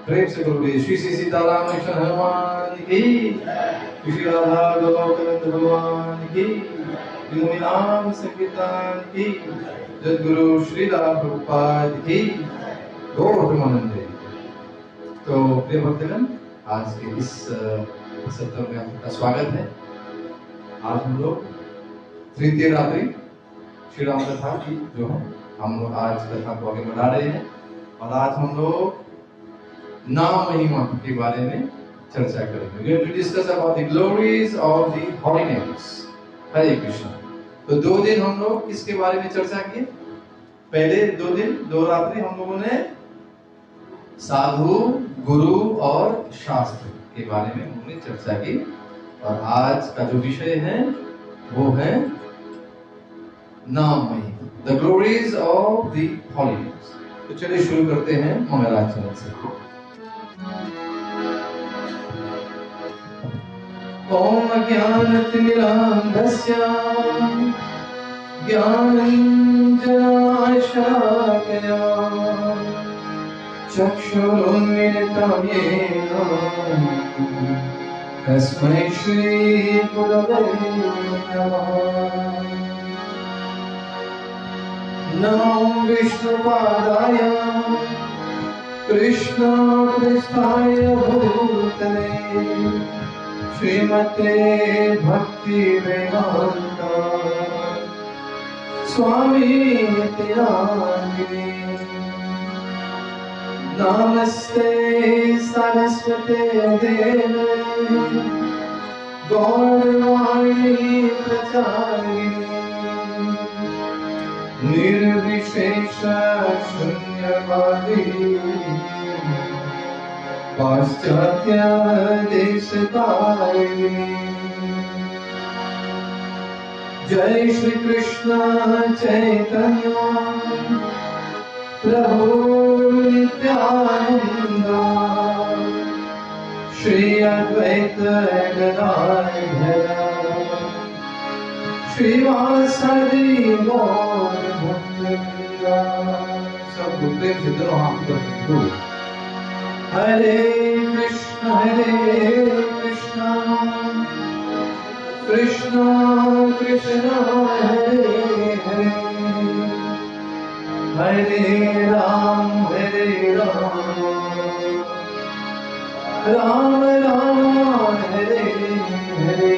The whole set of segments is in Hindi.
प्रेम से बोलिए श्री श्री सीताराम कृष्ण हनुमान की, श्री राधा गोलोकनंद भगवान की, श्री नाम संकीर्तन की, जगद्गुरु श्री राम प्रभुपाद की, गौरवानंद। तो प्रिय भक्तगण, आज के इस सत्र में आपका स्वागत है। आज हम लोग तृतीय रात्रि श्री राम कथा की जो है हम लोग आज कथा को आगे बढ़ा रहे हैं, और आज हम लोग नाम महिमा के बारे में चर्चा करेंगे। We are to discuss about the glories of the holy names. हरे कृष्ण। तो 2 दिन हम लोग किसके बारे में चर्चा किए? पहले 2 दिन 2 रात्रि हम लोगों ने साधु, गुरु और शास्त्र के बारे में हमने चर्चा की, और आज का जो विषय है वो है नाम महिमा, the glories of the holy names। तो चलिए शुरू करते हैं मंगलाचरण से। ओम अज्ञानतिमिरान्धस्य ज्ञानञ्जनाशलाकया चक्षुरुन्मिलितं येन तस्मै श्रीगुरवे नमः। नमो विष्णुपादाय कृष्णपृष्ठाय भूतले श्रीमते भक्ति वेदांत स्वामीति नामिने। नमस्ते सरस्वते देवे गौरवाणी प्रचारिणे निर्विशेष शून्यवादी पाश्चात्य देशतारिणी। जय श्री कृष्ण चैतन्य प्रभु नित्यानंद श्री अद्वैत गदाधर श्रीवासदि गौर भक्तवृंदा। सब प्रेम से दोनों हाथ ऊपर। हरे कृष्ण कृष्ण कृष्ण हरे हरे, हरे राम राम राम हरे हरे।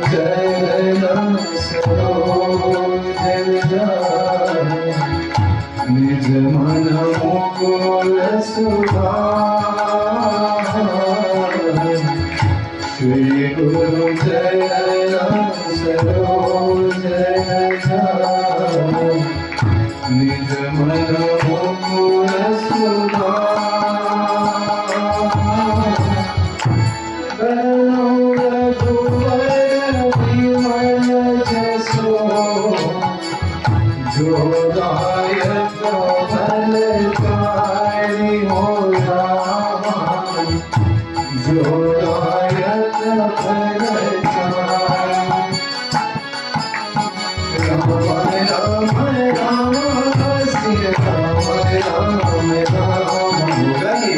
चरण सरोज जाय निज मन मुकुर सुधाय। श्री गुरु चरण सरोज जाय निज मन मुकुर सुधाय। जो दायक भलकारी हो रामा, जो दायक भलकारी। राम राम राम सिया राम राम राम गई।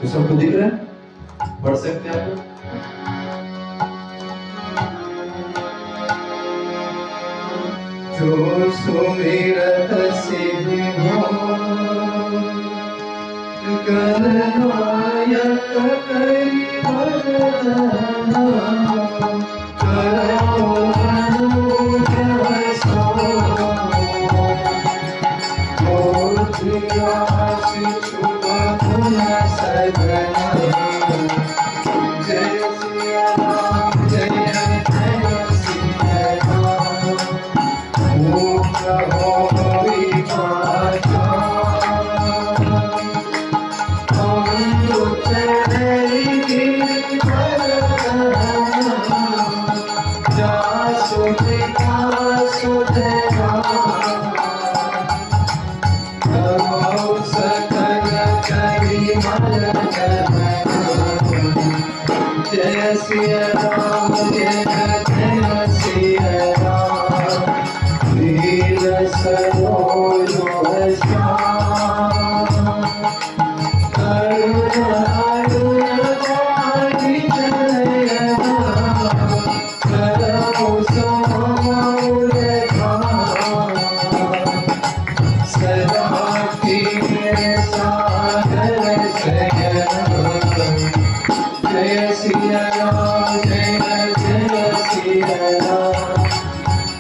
तो सबको दिख रहा है? पढ़ सकते हैं आप लोग? जो सुमिरत सिद्धि हो गणनायक कई वरदान करो अनुग्रह सो मोक्ष शुभ गुण सगुण जय सिया राम जय जय सिया राम मोक्ष हो विपाशा अमृत हरि वरदान जासु विकासु देवा जय सिया राम जय जय सिया राम वीर सरोज श्याम करुणा अरुणवाणी जय करौ समौर धाम सदा कीर्ति सागर शयन जय सिया राम जय जय सिया राम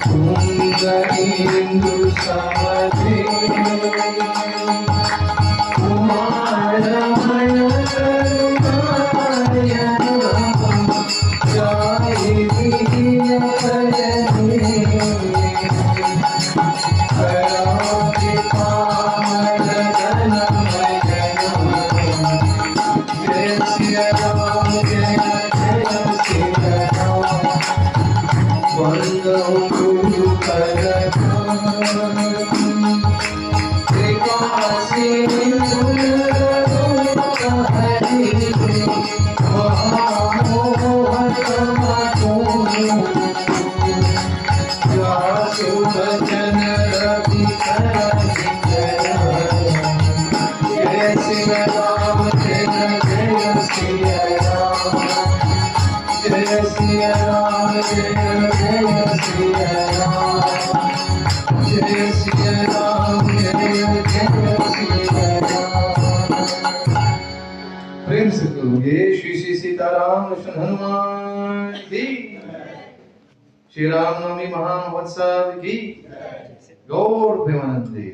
कुंद इंदु समधि कुमार मन करुणायन जाहि दीन भजनि करो कृपामय जनमय जय सिया राम जय जय सिया राम वंदो गुरु कृपा सिंधु हरि जासु भजन रवि जय सिया राम जय जय सिया राम जय सिया राम जय जय सिया राम जय सिया राम जय जय सिया राम। प्रेम से करोगे श्री श्री सीताराम कृष्ण हनुमान की श्री रामनवमी महामहोत्सव की गौर प्रेमानंदी।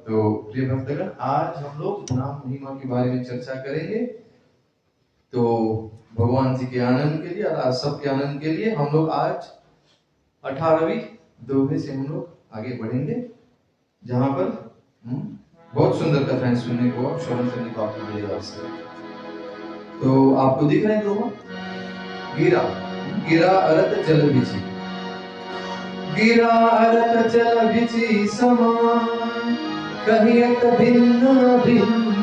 तो प्रिय भक्तगण आज हम लोग नाम महिमा के बारे में चर्चा करेंगे। तो भगवान जी के आनंद के लिए और आप सबके आनंद के लिए हम लोग आज 18वीं दोहे से हम लोग आगे बढ़ेंगे, जहां पर बहुत सुंदर कथाएं सुनने को और श्रवण करने को आपको मिलेगा। तो आपको दिख रहे हैं दोहा? गिरा गिरा अरत जल बिची, गिरा अरत जल बिची समान कहियत भिन्न भिन्न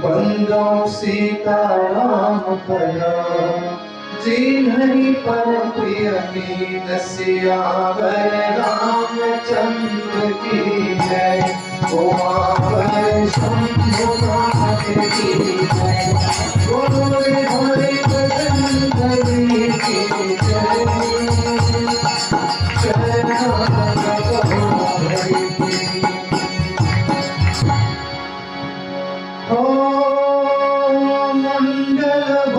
बंदो सीता राम परा जी नहीं पर प्रिय मीन सियावर रामचंद्र की जय उमावर शंभुनाथ की जय बोले हरि भजन धरी की जय जय मंगल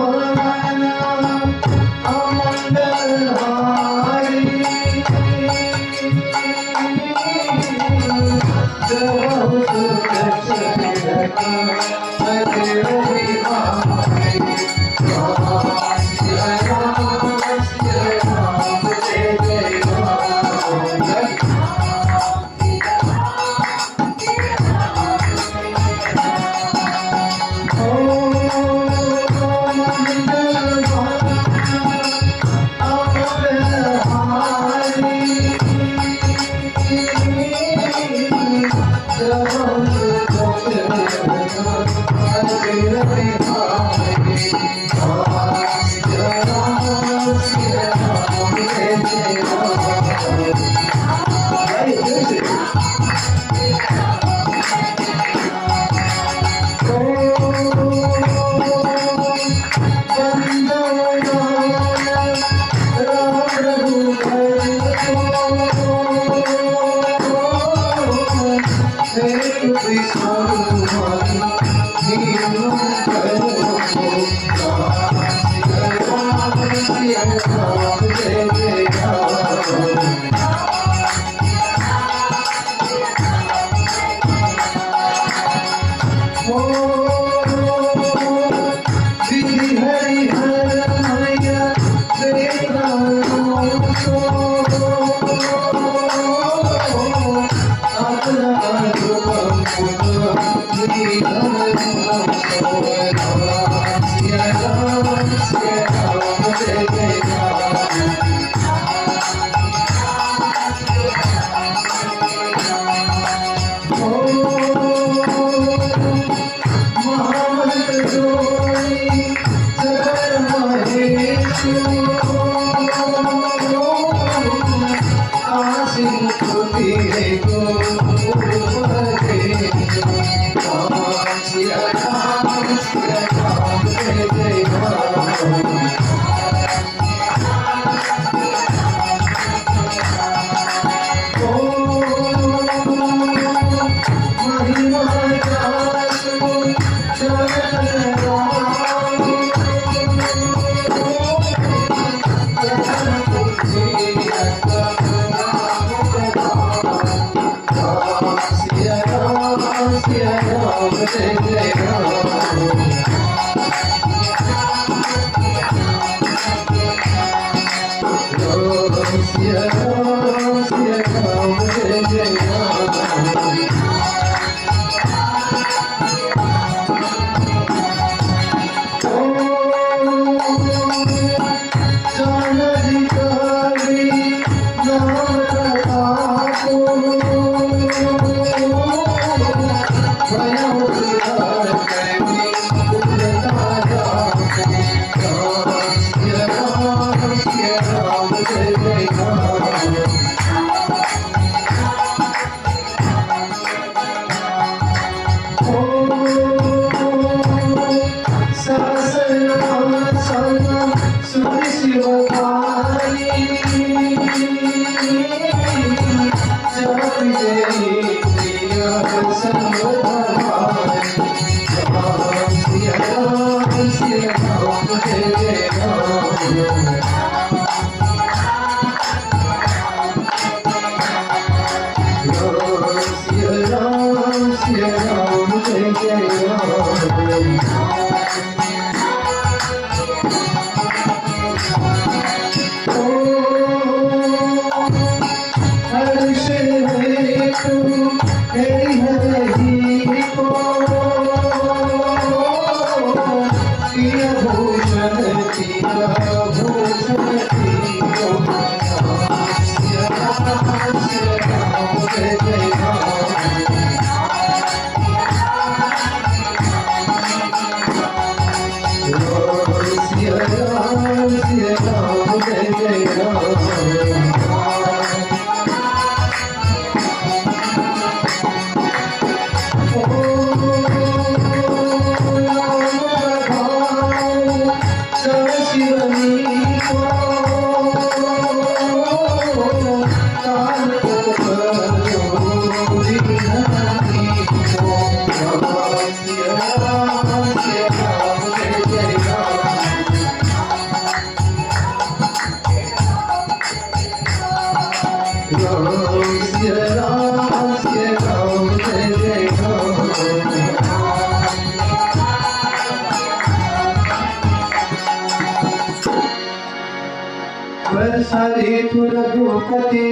हरे रघुपति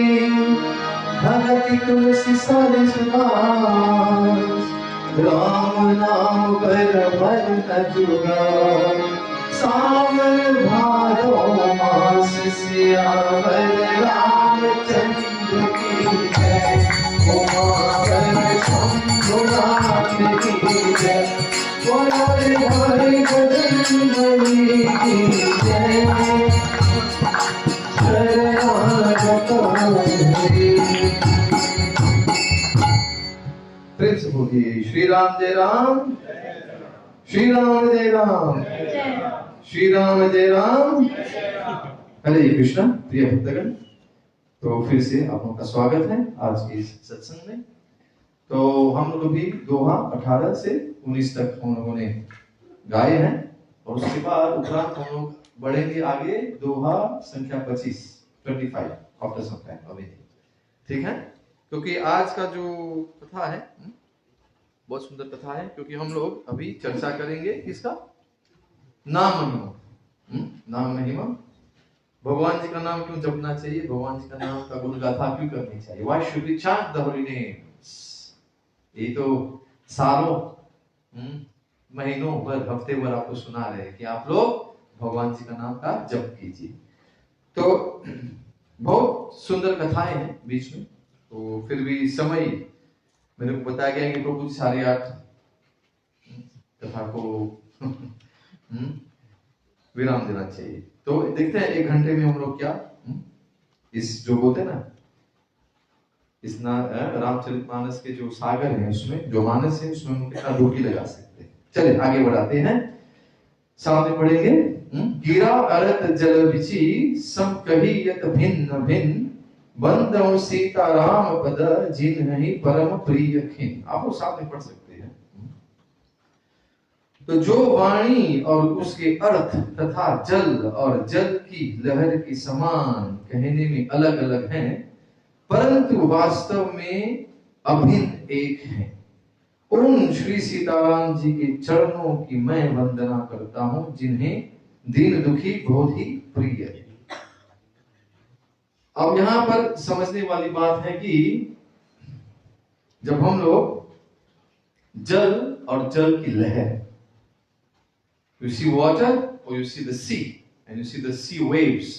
भगति तुलसी सारे सुभाष राम नाम पर भर जुगा सावन भादो मास सियावर रामचंद्र की जय उमावर शंभुनाथ की जय हरे हरे बजरंगबली की जय प्रेम से बोलिए श्री राम जय राम, श्री राम जय राम, श्री राम जय राम। हरे कृष्णा प्रिय भक्तगण, तो फिर से आप लोगों का स्वागत है आज के इस सत्संग में। तो हम लोग भी दोहा 18 से 19 तक हम लोगों ने गाए हैं और उसके बाद उपरांत हम लोग बढ़ेंगे आगे दोहा संख्या 25 आफ्टर सम टाइम अभी, ठीक है। क्योंकि आज का जो कथा है बहुत सुंदर कथा है, क्योंकि हम लोग अभी चर्चा करेंगे किसका, नाम महिमा। नाम महिमा, भगवान जी का नाम क्यों जपना चाहिए, भगवान जी का नाम का गुण गाथा क्यों करनी चाहिए, why should we chant the holy names. ये तो सालों महीनों भर हफ्ते भर आपको सुना रहे हैं कि आप लोग भगवान जी का नाम का जप कीजिए। तो बहुत सुंदर कथाएं हैं बीच में, तो फिर भी समय मेरे को बताया गया कि प्रभु 8:30 कथा को विराम देना चाहिए। तो देखते हैं 1 घंटे में हम लोग क्या इस जो बोलते हैं ना, इस रामचरितमानस के जो सागर है उसमें जो मानस है उसमें हम कितना डुबकी लगा सकते हैं। चलिए आगे बढ़ाते हैं, सामने पढ़ेंगे। गिरा अरत जल बिची सम कहियत भिन्न भिन्न बंदौ सीता राम पद जिन्हि परम प्रिय खिन। आप लोग सामने पढ़ सकते हैं। तो जो वाणी और उसके अर्थ तथा जल और जल की लहर के समान कहने में अलग अलग हैं, परंतु वास्तव में अभिन्न एक है। उन श्री सीताराम जी के चरणों की मैं वंदना करता हूं जिन्हें दीन दुखी बहुत ही प्रिय है। अब यहां पर समझने वाली बात है कि जब हम लोग जल और जल की लहर, you see water or you see the sea and you see the sea waves,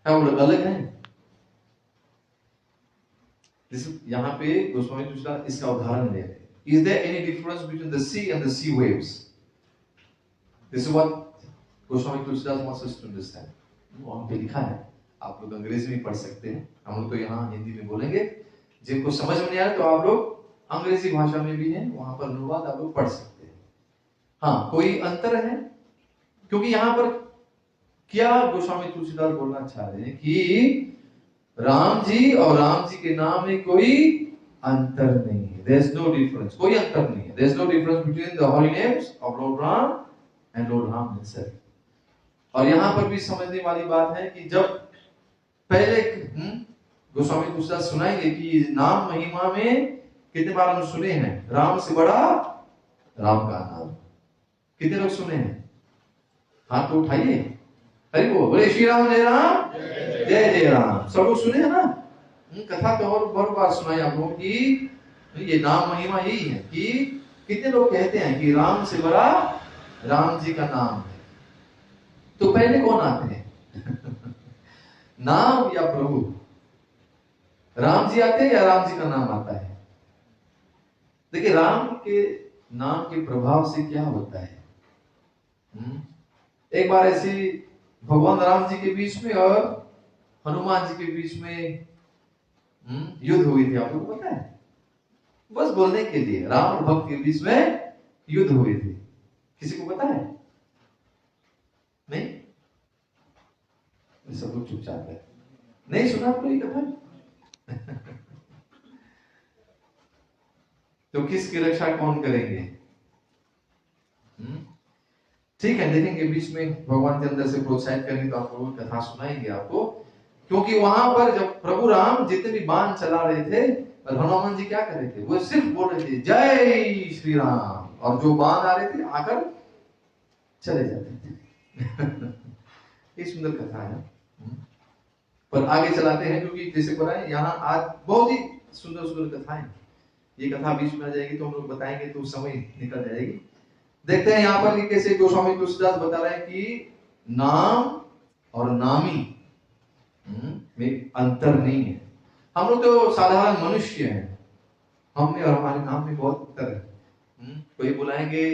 क्या वो अलग है? यहाँ पे गोस्वामी तुलसीदास इसका उदाहरण दे रहे हैं। Is there any difference between the sea and the sea waves? This is what Goswami Tulsidas wants us to understand. वहाँ पे लिखा है, आप लोग अंग्रेजी में पढ़ सकते हैं, हम लोग तो यहाँ हिंदी में बोलेंगे। जिनको समझ में नहीं आया तो आप लोग अंग्रेजी भाषा में भी है, वहाँ पर अनुवाद आप लोग पढ़ सकते हैं। हाँ, कोई अंतर है? क्योंकि यहां पर क्या गोस्वामी तुलसीदास बोलना चाह रहे हैं कि राम जी और राम जी के नाम में कोई अंतर नहीं है। There is no difference, कोई अंतर नहीं है। There is no difference between the holy names of Lord Ram and Lord Ram himself। और यहां पर भी समझने वाली बात है कि जब पहले गोस्वामी तुलसीदास सुनाएंगे कि नाम महिमा में कितने बार हम सुने हैं, राम से बड़ा राम का नाम। कितने लोग सुने हैं? हाथ तो उठाइए। हरि बोल, बोले श्री राम जय राम जय जय राम। सब लोग सुने हैं ना? कथा तो और बहुत बार सुनाई आप लोगों की। ये नाम महिमा यही है कि कितने लोग कहते हैं कि राम से बड़ा राम जी का नाम है। तो पहले कौन आते हैं? नाम या प्रभु? राम जी आते हैं या राम जी का नाम आता है? देखिए, राम के नाम के प्रभाव से क्या होता है। एक बार ऐसे भगवान राम जी के बीच में और हनुमान जी के बीच में युद्ध हुई थी। आपको पता है? बस बोलने के लिए, राम और भक्त के बीच में युद्ध हुई थी। किसी को पता है? नहीं, सब लोग चुपचाप है। नहीं सुना कोई कथा? तो किसकी रक्षा कौन करेंगे? ठीक है, देखेंगे बीच में भगवान के अंदर से प्रोत्साहित करेंगे तो आप लोग कथा सुनाएंगे आपको। क्योंकि वहां पर जब प्रभु राम जितने भी बाण चला रहे थे और हनुमान जी क्या कर रहे थे, वो सिर्फ बोल रहे थे जय श्री राम, और जो बाण आ रहे थे आकर चले जाते थे। ये सुंदर कथा है, पर आगे चलाते हैं क्योंकि जैसे बताएं यहाँ आज बहुत ही सुंदर सुंदर कथाएं। ये कथा बीच में आ जाएगी तो हम लोग बताएंगे तो समय निकल जाएगी। देखते हैं यहाँ पर कैसे गोस्वामी तुलसीदास बता रहे हैं कि नाम और नामी में अंतर नहीं है। हम लोग तो साधारण मनुष्य हैं, हम में और हमारे नाम में बहुत अंतर है। कोई बुलाएंगे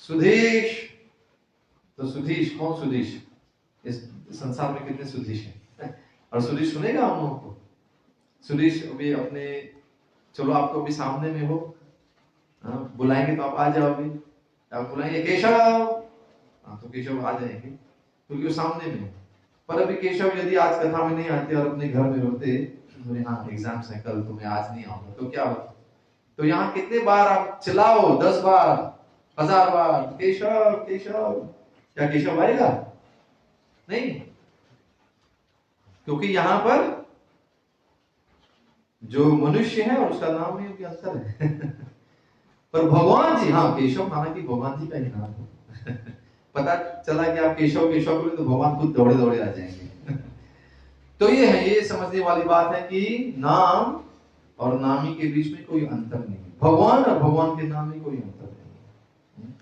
सुधीश, तो सुधीश कौन? सुधीश, इस संसार में कितने सुधीश हैं? और सुधीश सुनेगा हम लोगों को? सुधीश अभी अपने, चलो आपको अभी सामने में हो, बुलाएंगे तो आप आ जाओगे। आप बुलाएंगे केशव, तो केशव आ जाएंगे क्योंकि वो सामने में। पर अभी केशव यदि आज कथा में नहीं आते और अपने घर में रोते, हाँ एग्जाम्स है कल तो मैं आज नहीं आऊंगा, तो क्या होता? तो यहाँ कितने बार आप चिल्लाओ, 10 बार 1000 बार केशव केशव, क्या केशव आएगा? नहीं, क्योंकि यहाँ पर जो मनुष्य है और उसका नाम में अंतर है। पर भगवान जी, हाँ केशव माना कि भगवान जी का ही नाम है। पता चला कि आप केशव केशव बोले तो भगवान खुद दौड़े दौड़े आ जाएंगे। तो ये है, ये समझने वाली बात है कि नाम और नामी के बीच में कोई अंतर नहीं है। भगवान और भगवान के नाम में कोई अंतर नहीं है।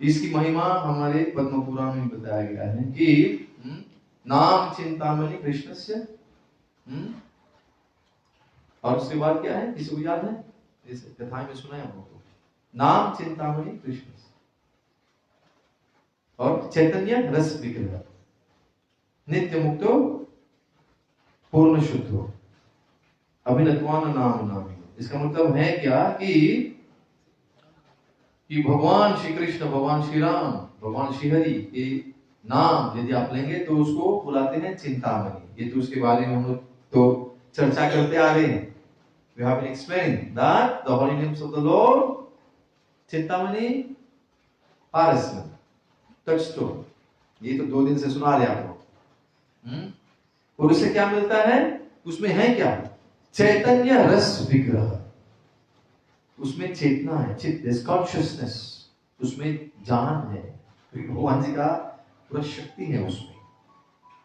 इसकी महिमा हमारे पद्म पुराण में बताया गया है कि नाम चिंतामणि कृष्ण से, और उसके बाद क्या है, किसी को याद है? इस कथा में सुना है हम लोग को, नाम चिंतामणि कृष्ण और चैतन्य रस विग्रह, नित्य मुक्तो पूर्ण शुद्धो अभिनत्वान नाम नामी। इसका मतलब है क्या कि भगवान श्री कृष्ण, भगवान श्री राम, भगवान श्री हरि के नाम यदि आप लेंगे तो उसको बुलाते हैं चिंतामणि। ये तो उसके बारे में हम लोग तो चर्चा करते आ रहे हैं। We have been explained that the holy names of the Lord, Chintamani, Parasmani, touchstone, ये तो 2 दिन से सुना रहे आप लोग। और उससे क्या मिलता है? उसमें है क्या? चैतन्य रस विग्रह। उसमें चेतना है, चित्त, कॉन्शियसनेस, उसमें जान है। भगवान जी का पूरा शक्ति है उसमें,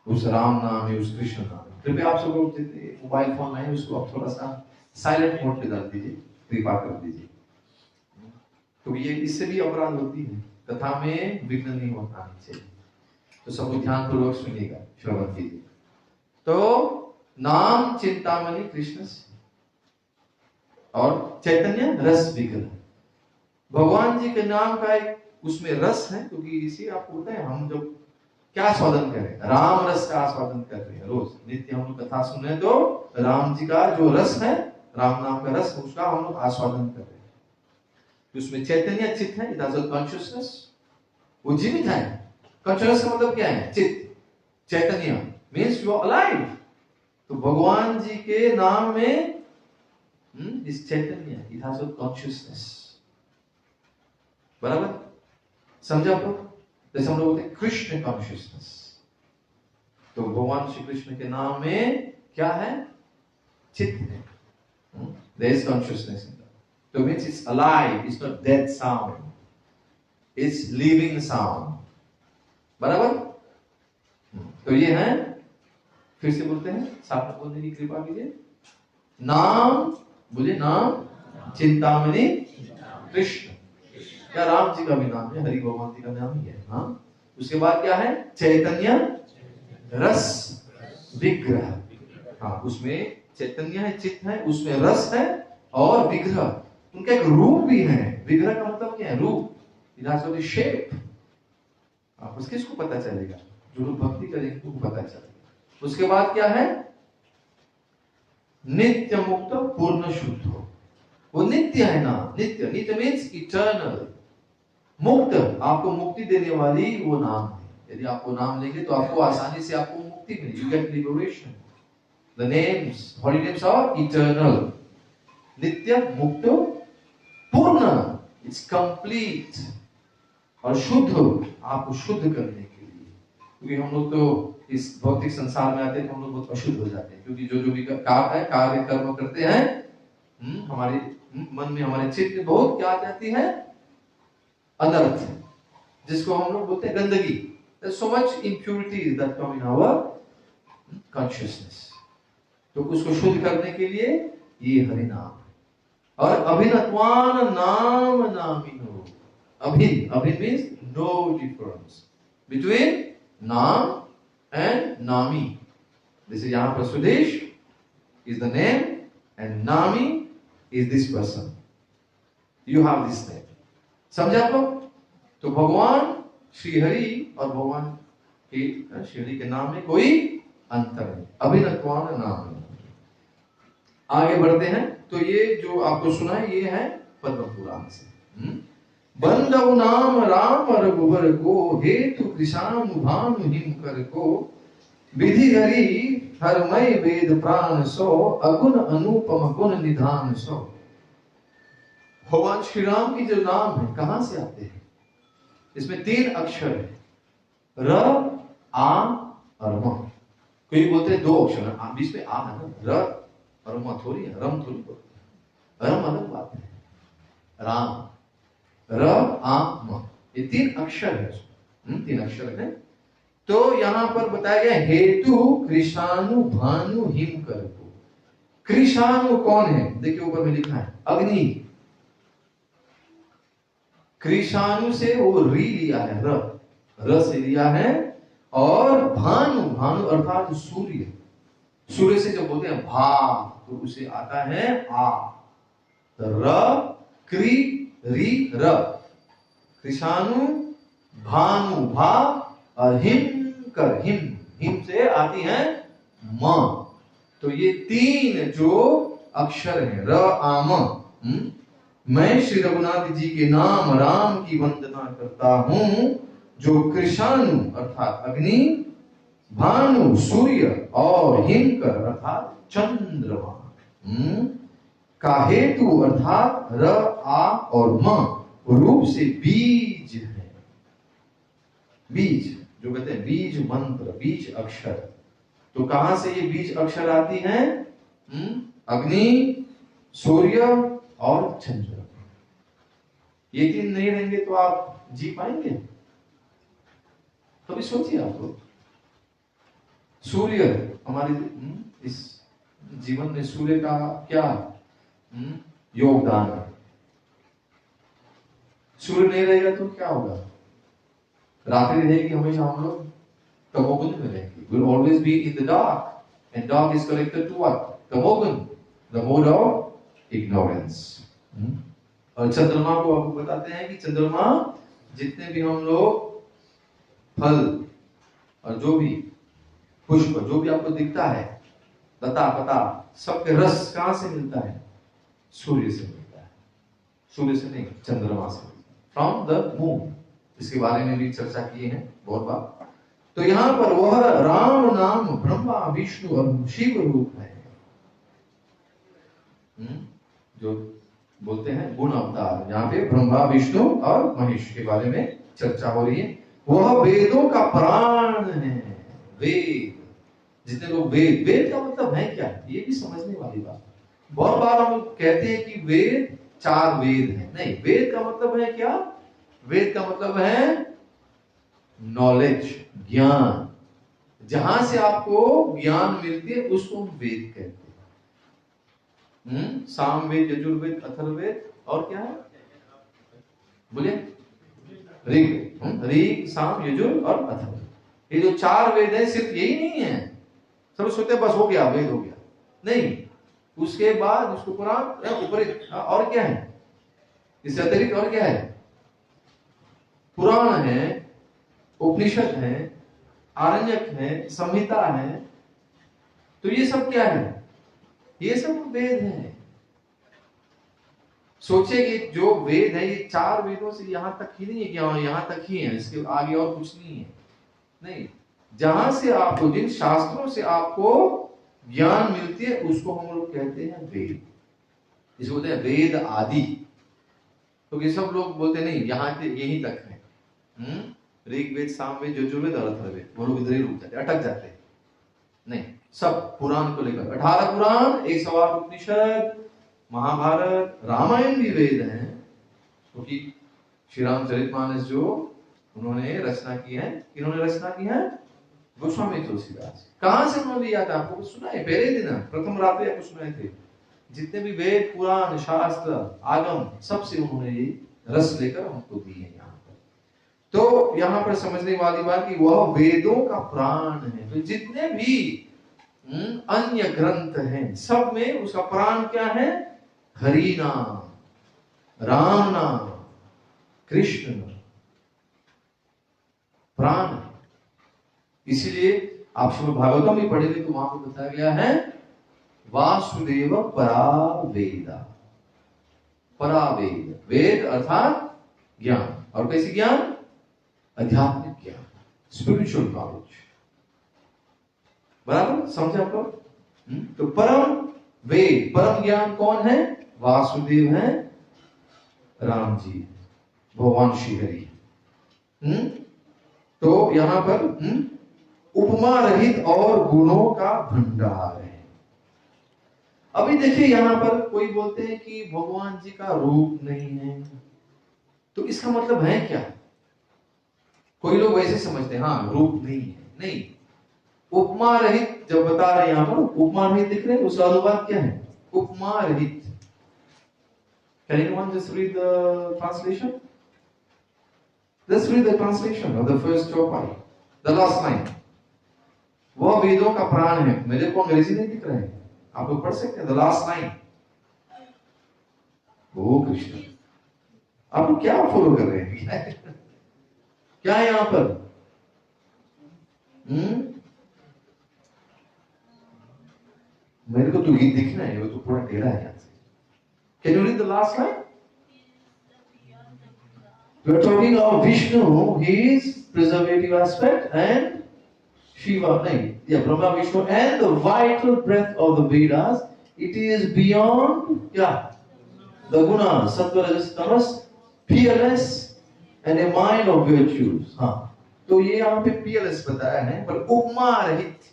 उस राम नाम में, उस कृष्ण नाम में। कृपया आप सब लोग मोबाइल फोन में उसको आप थोड़ा सा साइलेंट मोड पे डाल दीजिए, कृपा कर दीजिए। तो ये इससे भी अपराध होती है, कथा में विघ्न नहीं होना चाहिए। तो सब ध्यान पूर्वक सुनिएगा, श्रवण कीजिए। तो नाम चिंतामणि कृष्ण और चैतन्य रस विग्रह, भगवान जी के नाम का एक उसमें रस है। क्योंकि इसी आपको पता है, हम जब क्या आस्वादन करें, राम रस का आस्वादन कर रहे हैं रोज नित्य हम लोग कथा सुन रहे हैं, तो राम जी का जो रस है, राम नाम का रस, उसका हम लोग आस्वादन कर रहे हैं। उसमें चैतन्य चित्त है, इट हैज अ कॉन्शियसनेस, वो जीवित है। कॉन्शियसनेस का मतलब क्या है? चित्त, चैतन्य मीन्स यू आर अलाइव। तो भगवान जी के नाम में इस चैतन्य, इट हैज अ कॉन्शियसनेस। बराबर समझा आप लोग? जैसे हम लोग बोलते हैं कृष्ण कॉन्शियसनेस, तो भगवान श्री कृष्ण के नाम में क्या है? चित्त है। There is consciousness in that. So it means it's alive, it's not dead sound, it's living sound. बराबर? तो ये है, फिर से बोलते हैं, साथ में बोलने की कृपा कीजिए। नाम बोलिए, नाम चिंतामणि कृष्ण। क्या राम जी का भी नाम है, हरि भगवान जी का नाम ही है। हाँ, उसके बाद क्या है? चैतन्य रस विग्रह। हाँ, उसमें चैतन्य है, चित्त है, उसमें रस है और विग्रह, उनका एक रूप भी है। विग्रह का मतलब क्या है? रूप, इट हैज द शेप। आप उसके किसको पता चलेगा? जो लोग भक्ति करेंगे उनको पता चलेगा। उसके बाद क्या है? नित्य मुक्त पूर्ण शुद्ध हो, वो नित्य है ना। नित्य, नित्य मीन्स इटर्नल। मुक्त, आपको मुक्ति देने वाली वो नाम है। यदि आपको नाम लेंगे तो आपको आसानी से आपको मुक्ति मिलेगी, you get liberation. The names, holy names are eternal. नित्य, मुक्त, पूर्ण, it's complete। और शुद्ध, आपको शुद्ध करने के लिए, क्योंकि हम लोग तो इस भौतिक संसार में आते हैं तो हम लोग बहुत अशुद्ध हो जाते हैं, क्योंकि जो भी कार्य कर्म करते हैं, हमारे मन में, हमारे चित्त में बहुत क्या आ जाती है? अनर्थ, जिसको हम लोग बोलते हैं गंदगी। There's so much impurities that come in our consciousness। तो उसको शुद्ध करने के लिए ये हरि नाम। और अभिनत्वान नाम नामिनो। अभिन, अभिन मीन्स नो डिफरेंस बिटवीन नाम एंड नामी। जैसे यहाँ पर Sudesh is the name and नामी is this person, you have this name। समझा आप लोग? तो भगवान श्री हरि और भगवान के श्री हरि के नाम में कोई अंतर नहीं, अभिनत्वान नाम। आगे बढ़ते हैं, तो ये जो आपको सुना है ये है पद्म पुराण से। बंदव नाम राम रघुवर को, हेतु कृषानु भानु हिम कर को, विधि हरि हरमय वेद प्राण सो, अगुण अनुपम गुण निधान सो। भगवान श्री राम की जो नाम है कहां से आते हैं? इसमें 3 अक्षर है, र, आ और म। कोई बोलते हैं 2 अक्षर है, बीच में आ है ना, र और म थोड़ी है, रम थोड़ी बोलते हैं। रम अलग बात है, राम, र, आ, म, ये 3 अक्षर है, 3 अक्षर है। तो यहां पर बताया गया हेतु कृषानु भानु हिम कर को। कृषानु कौन है? देखिए ऊपर में लिखा है अग्नि। कृषानु से वो री लिया है, र से लिया है। और भानु, भानु अर्थात सूर्य। सूर्य से जब बोलते हैं भा तो उसे आता है आ। र, क्री, री, र। कृषानु, भानु, भा और हिम कर, हिम से आती है म। तो ये 3 जो अक्षर है, र, आ, म। मैं श्री रघुनाथ जी के नाम राम की वंदना करता हूं, जो कृषानु अर्थात अग्नि, भानु सूर्य और हिमकर अर्थात चंद्रमा का हेतु अर्थात र, आ और म रूप से बीज है। बीज जो कहते हैं बीज मंत्र, बीज अक्षर। तो कहां से ये बीज अक्षर आती हैं? अग्नि, सूर्य और चंद्र। ये 3 नहीं रहेंगे तो आप जी पाएंगे? कभी सोचिए आप लोग। सूर्य हमारे इस जीवन में सूर्य का क्या योगदान है? सूर्य नहीं रहेगा तो क्या होगा? रात्रि रहेगी, हमेशा हम लोग तमोगुण में रहेंगे। We'll always be in the dark, and dark is connected to what? तमोगुण, the mode of ignorance। और चंद्रमा को आपको बताते हैं कि चंद्रमा जितने भी हम लोग फल और जो भी पुष्प, जो भी आपको दिखता है, लता पता, सबके रस कहां से मिलता है? सूर्य से मिलता है। सूर्य से नहीं, चंद्रमा से, फ्रॉम द मून। इसके बारे में भी चर्चा की है बहुत बार। तो यहाँ पर वह राम नाम ब्रह्मा विष्णु और शिव रूप है। जो बोलते हैं गुण अवतार, यहाँ पे ब्रह्मा विष्णु और महेश के बारे में चर्चा हो रही है। वह वेदों का प्राण है। वेद, जितने लोग वेद का मतलब है क्या, ये भी समझने वाली बात। बहुत बार हम कहते हैं कि वेद 4 वेद है। नहीं, वेद का मतलब है क्या? वेद का मतलब है नॉलेज, ज्ञान। जहां से आपको ज्ञान मिलती है उसको हम वेद कहते हैं। सामवेद, यजुर्वेद, अथर्ववेद और क्या है, बोलिए? ऋग, साम, यजुर और अथर्व। ये जो 4 वेद है, सिर्फ यही नहीं है। सब सोचते बस हो गया, वेद हो गया। नहीं, उसके बाद उसको पुराण, उपरित और क्या है, इससे अतिरिक्त और क्या है? पुराण है, उपनिषद है, आरण्यक है, संहिता है। तो ये सब क्या है? ये सब वेद है। सोचिए कि जो वेद है, ये 4 वेदों से यहां तक ही नहीं है कि यहां तक ही है, इसके आगे और कुछ नहीं है। नहीं, जहां से आपको, जिन शास्त्रों से आपको ज्ञान मिलती है उसको हम लोग कहते हैं वेद। इसे बोलते हैं वेद आदि। तो ये सब लोग बोलते नहीं, यहाँ के यही तक है। ऋग्वेद, सामवेद, यजुर्वेद और अथर्ववेद, वो लोग इधर ही रुक जाते, अटक जाते। नहीं, सब पुराण को लेकर 18 पुराण, 108 उपनिषद, महाभारत, रामायण भी वेद है। क्योंकि श्री रामचरितमानस जो उन्होंने रचना की है, इन्होंने रचना की है गोस्वामी तुलसीदास। कहां से उन्होंने लिया था? आपको सुना है? पहले दिन प्रथम रात्रि आपको सुनाए थे। जितने भी वेद, पुराण, शास्त्र, आगम, सबसे उन्होंने ये रस लेकर हमको दी है यहाँ पर। तो यहाँ पर समझने वाली बात कि वह वेदों का प्राण है। तो जितने भी अन्य ग्रंथ हैं, सब में उसका प्राण क्या है? हरि नाम, राम नाम, कृष्ण प्राण है। इसीलिए आप श्रीमद् भागवतम में पढ़ेंगे तो वहां पर बताया गया है वासुदेव परावेद। परावेद, वेद अर्थात ज्ञान। और कैसी ज्ञान? आध्यात्मिक ज्ञान, स्पिरिचुअल नॉलेज। बराबर समझे आप लोग? तो परम वेद, परम ज्ञान कौन है? वासुदेव है, राम जी, भगवान श्री हरि। तो यहां पर उपमा रहित और गुणों का भंडार है। अभी देखिए, यहां पर कोई बोलते हैं कि भगवान जी का रूप नहीं है, तो इसका मतलब है क्या? कोई लोग वैसे समझते हैं, हाँ रूप नहीं है। नहीं, उपमा रहित जब बता रहे हैं यहां पर, उपमा रहित दिख रहे हैं, उसका अनुवाद क्या है? उपमा रहित। Can anyone just read the translation? Let's read the translation of the first chaupai, the last line. वह वेदों का प्राण है। मेरे को अंग्रेजी नहीं दिख रहा है, आप लोग पढ़ सकते हैं। द लास्ट लाइन, ओ कृष्ण, आप लोग क्या फॉलो कर रहे हैं? क्या है यहां पर? मेरे को तो ये दिखना है, वो तो पूरा टेढ़ा है यहां से। Can you read the last line? We are talking of Vishnu, his preservative aspect, and Shiva, Brahma, Vishnu, and the vital breath of the Vedas. It is beyond the gunas, sattva, rajas, tamas, fearless, and a mind of virtues. तो ये यहाँ पे fearless बताया है, पर उपमा रहित।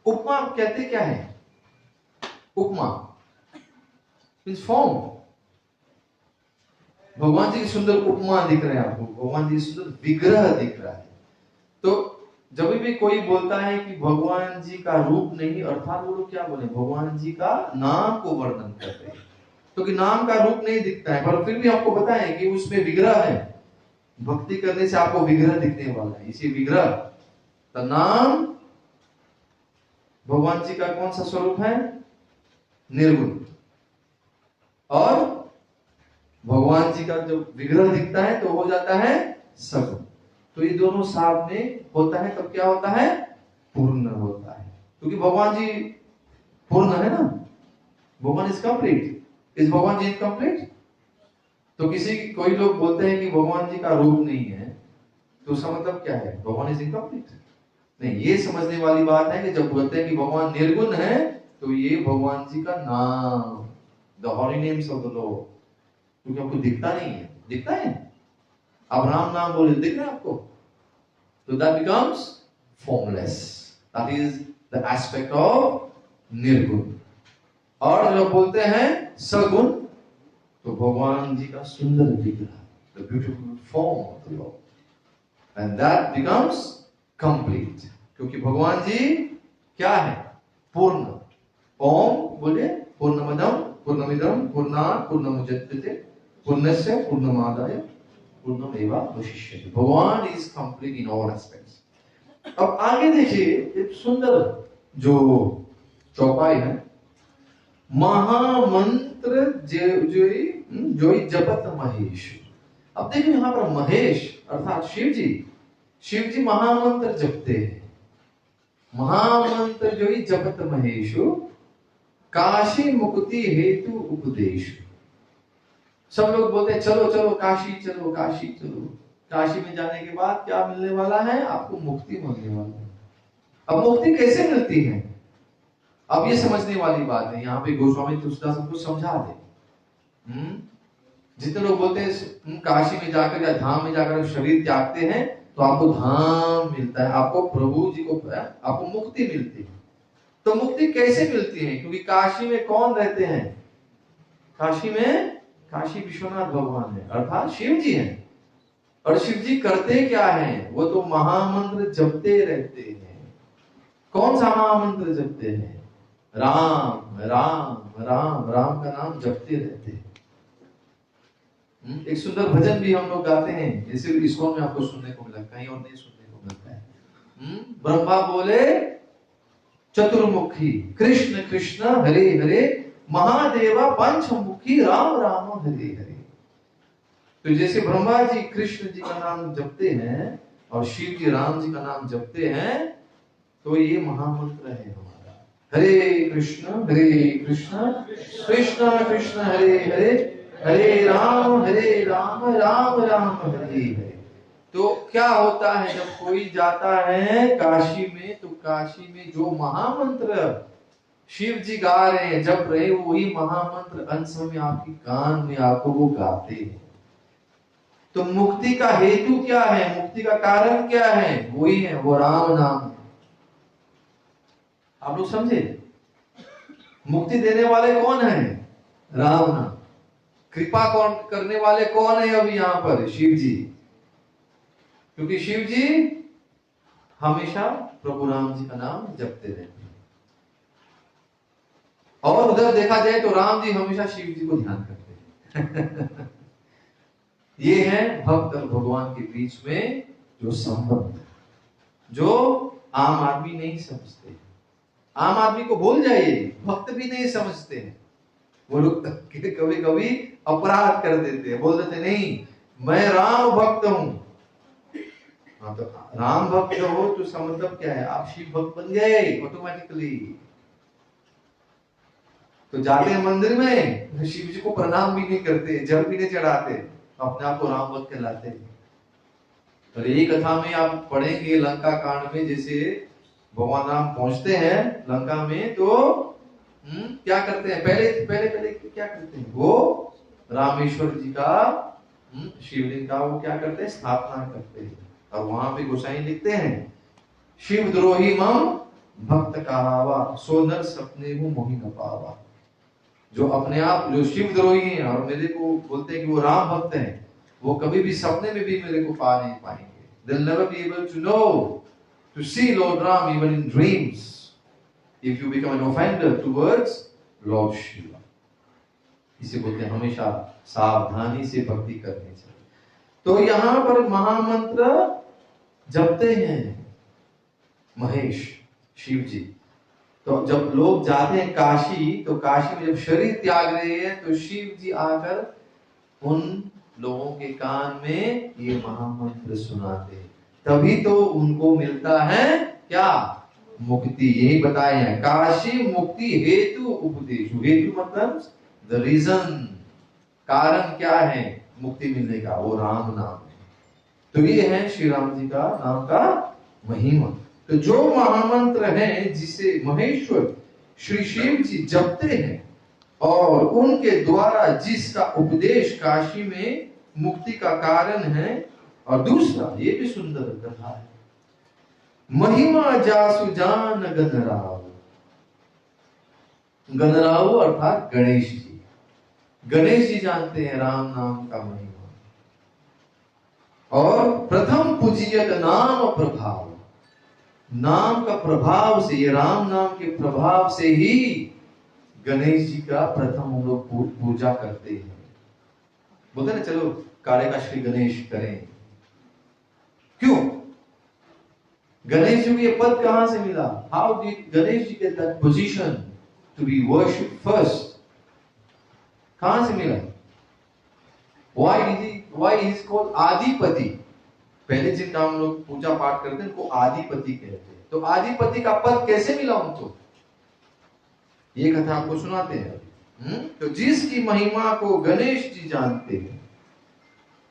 उपमा कहते क्या है? उपमा means form। भगवान जी की सुंदर उपमा दिख रहे हैं आपको, भगवान जी की सुंदर विग्रह दिख रहा है। तो जब भी कोई बोलता है कि भगवान जी का रूप नहीं, अर्थात वो लोग क्या बोले? भगवान जी का नाम को वर्णन करते हैं। तो कि नाम का रूप नहीं दिखता है, पर फिर भी आपको बताएं कि उसमें विग्रह है। भक्ति करने से आपको विग्रह दिखने वाला है। इसी विग्रह, तो नाम, भगवान जी का कौन सा स्वरूप है? निर्गुण। और भगवान जी का जो विग्रह दिखता है तो हो जाता है सगुण। तो ये दोनों साथ में होता है, तब क्या होता है? पूर्ण होता है। क्योंकि भगवान जी पूर्ण है ना, भगवान इज कंप्लीट। इज भगवान जी इनकम्प्लीट? तो कोई लोग बोलते हैं कि भगवान जी का रूप नहीं है, तो उसका मतलब क्या है? भगवान इज इनकम्प्लीट? नहीं, ये समझने वाली बात है कि जब बोलते हैं कि भगवान निर्गुण है, तो ये भगवान जी का नाम, the holy names of the lord, क्योंकि आपको दिखता नहीं है। दिखता है? आप राम नाम बोले, दिख रहा है आपको? तो that becomes formless, that is the aspect of निर्गुण। और जब बोलते हैं सगुण, तो भगवान जी का सुंदर विग्रह, the beautiful form of the Lord, and that becomes complete, क्योंकि भगवान जी क्या है? पूर्ण। ओम बोले, पूर्णमदम पूर्णमिदम पूर्णात् पूर्णमुदच्यते पूर्णस्य पूर्णमादाय पूर्णमेवावशिष्यते। भगवान is complete in all aspects. अब आगे देखिए एक सुंदर जो चौपाई है, महामंत्र जो जपत महेश। अब देखिए यहां पर महेश अर्थात शिव जी महामंत्र जपते हैं। महामंत्र जो जपत महेशु काशी मुक्ति हेतु उपदेश। सब लोग बोलते हैं चलो चलो काशी चलो, काशी चलो। काशी में जाने के बाद क्या मिलने वाला है? आपको मुक्ति मिलने वाला है। अब मुक्ति कैसे मिलती है? अब ये समझने वाली बात है। यहाँ पे गोस्वामी तुलसीदास सब कुछ समझा दे। जितने लोग बोलते हैं काशी में जाकर या धाम में जाकर शरीर त्यागते हैं तो आपको धाम मिलता है, आपको प्रभु जी को, आपको मुक्ति मिलती है। तो मुक्ति कैसे मिलती है? क्योंकि काशी में कौन रहते हैं? काशी में काशी विश्वनाथ भगवान है, अर्थात शिव जी हैं। और शिव जी करते क्या है? वो तो महामंत्र जपते रहते हैं। कौन सा महामंत्र जपते हैं? राम राम राम राम का नाम जपते रहते हैं। एक सुंदर भजन भी हम लोग गाते हैं, जैसे इस्कॉन में आपको सुनने को मिला, कहीं और नहीं सुनने को मिलता है। ब्रह्मा बोले चतुर्मुखी कृष्ण कृष्ण हरे हरे, महादेवा पंचमुखी राम राम हरे हरे। तो जैसे ब्रह्मा जी कृष्ण जी का नाम जपते हैं और शिव जी राम जी का नाम जपते हैं, तो ये महामंत्र है हमारा, हरे कृष्ण कृष्ण कृष्ण हरे हरे, हरे राम राम राम हरे हरे। तो क्या होता है जब कोई जाता है काशी में, तो काशी में जो महामंत्र शिव जी गा रहे हैं, जप रहे, वही महामंत्र अंश में आपकी कान में आपको वो गाते हैं। तो मुक्ति का हेतु क्या है? मुक्ति का कारण क्या है? वही है, वो राम नाम है। आप लोग समझे? मुक्ति देने वाले कौन है? राम नाम। कृपा कौन करने वाले कौन है? अभी यहां पर शिव जी, क्योंकि शिव जी हमेशा प्रभु राम जी का नाम जपते रहते हैं। और उधर देखा जाए तो राम जी हमेशा शिव जी को ध्यान करते हैं। ये है भक्त और भगवान के बीच में जो संबंध, जो आम आदमी नहीं समझते। आम आदमी को भूल जाइए, भक्त भी नहीं समझते हैं। वो लोग कभी कभी अपराध कर देते हैं, बोल देते नहीं मैं राम भक्त हूं। हाँ, तो राम भक्त हो तो इसका मतलब क्या है? आप शिव भक्त बन गए ऑटोमेटिकली। तो जाते हैं मंदिर में, शिव जी को प्रणाम भी नहीं करते, जल भी नहीं चढ़ाते, अपने आप को राम भक्त कहलाते हैं। और यही कथा में आप पढ़ेंगे लंका कांड में, जैसे भगवान राम पहुंचते हैं लंका में, तो क्या करते हैं? पहले क्या करते हैं? वो रामेश्वर जी का शिवलिंग का वो क्या करते हैं? स्थापना करते हैं। और वहां पे गोसाई लिखते हैं, शिव द्रोही मम भक्त कहावा, सो नर सपने वो मोहि न पावा। जो अपने आप जो शिव द्रोही हैं और मेरे को बोलते हैं कि वो राम भक्त हैं, वो कभी भी सपने में भी मेरे को पा नहीं पाएंगे। They'll never be able to know, to see Lord Ram even in dreams, if you become an offender towards Lord Shiva. इसे बोलते हैं हमेशा सावधानी से भक्ति करनी चाहिए। तो यहाँ पर महामंत्र जपते हैं महेश शिव जी। तो जब लोग जाते हैं काशी, तो काशी में जब शरीर त्याग रहे हैं, तो शिव जी आकर उन लोगों के कान में ये महामंत्र सुनाते हैं, तभी तो उनको मिलता है क्या? मुक्ति। यही बताए हैं, काशी मुक्ति हेतु उपदेश। हेतु मतलब द रीजन, कारण क्या है? मुक्ति मिलने का, वो राम नाम है। तो ये है श्री राम जी का नाम का महिमा। तो जो महामंत्र है जिसे महेश्वर श्री शिव जी जपते हैं और उनके द्वारा जिसका उपदेश काशी में मुक्ति का कारण है, और दूसरा ये भी सुंदर कथा है, महिमा जासु जान गणराव। गणराव अर्थात गणेश जी। गणेश जी जानते हैं राम नाम का महिमा। और प्रथम पूजियत नाम प्रभाव, नाम का प्रभाव से, ये राम नाम के प्रभाव से ही गणेश जी का प्रथम हम लोग पूजा करते हैं। बोलते ना चलो कार्य का श्री गणेश करें। क्यों? गणेश जी को ये पद कहां से मिला? How did Ganesh ji get that position to be worshipped first? कहां से मिला? Why he is called आदिपति? पहले जिनका हम लोग पूजा पाठ करते हैं उनको आदिपति कहते हैं। तो आदिपति का पद कैसे मिला उनको? ये कथा आपको सुनाते हैं। तो जिसकी महिमा को गणेश जी जानते हैं,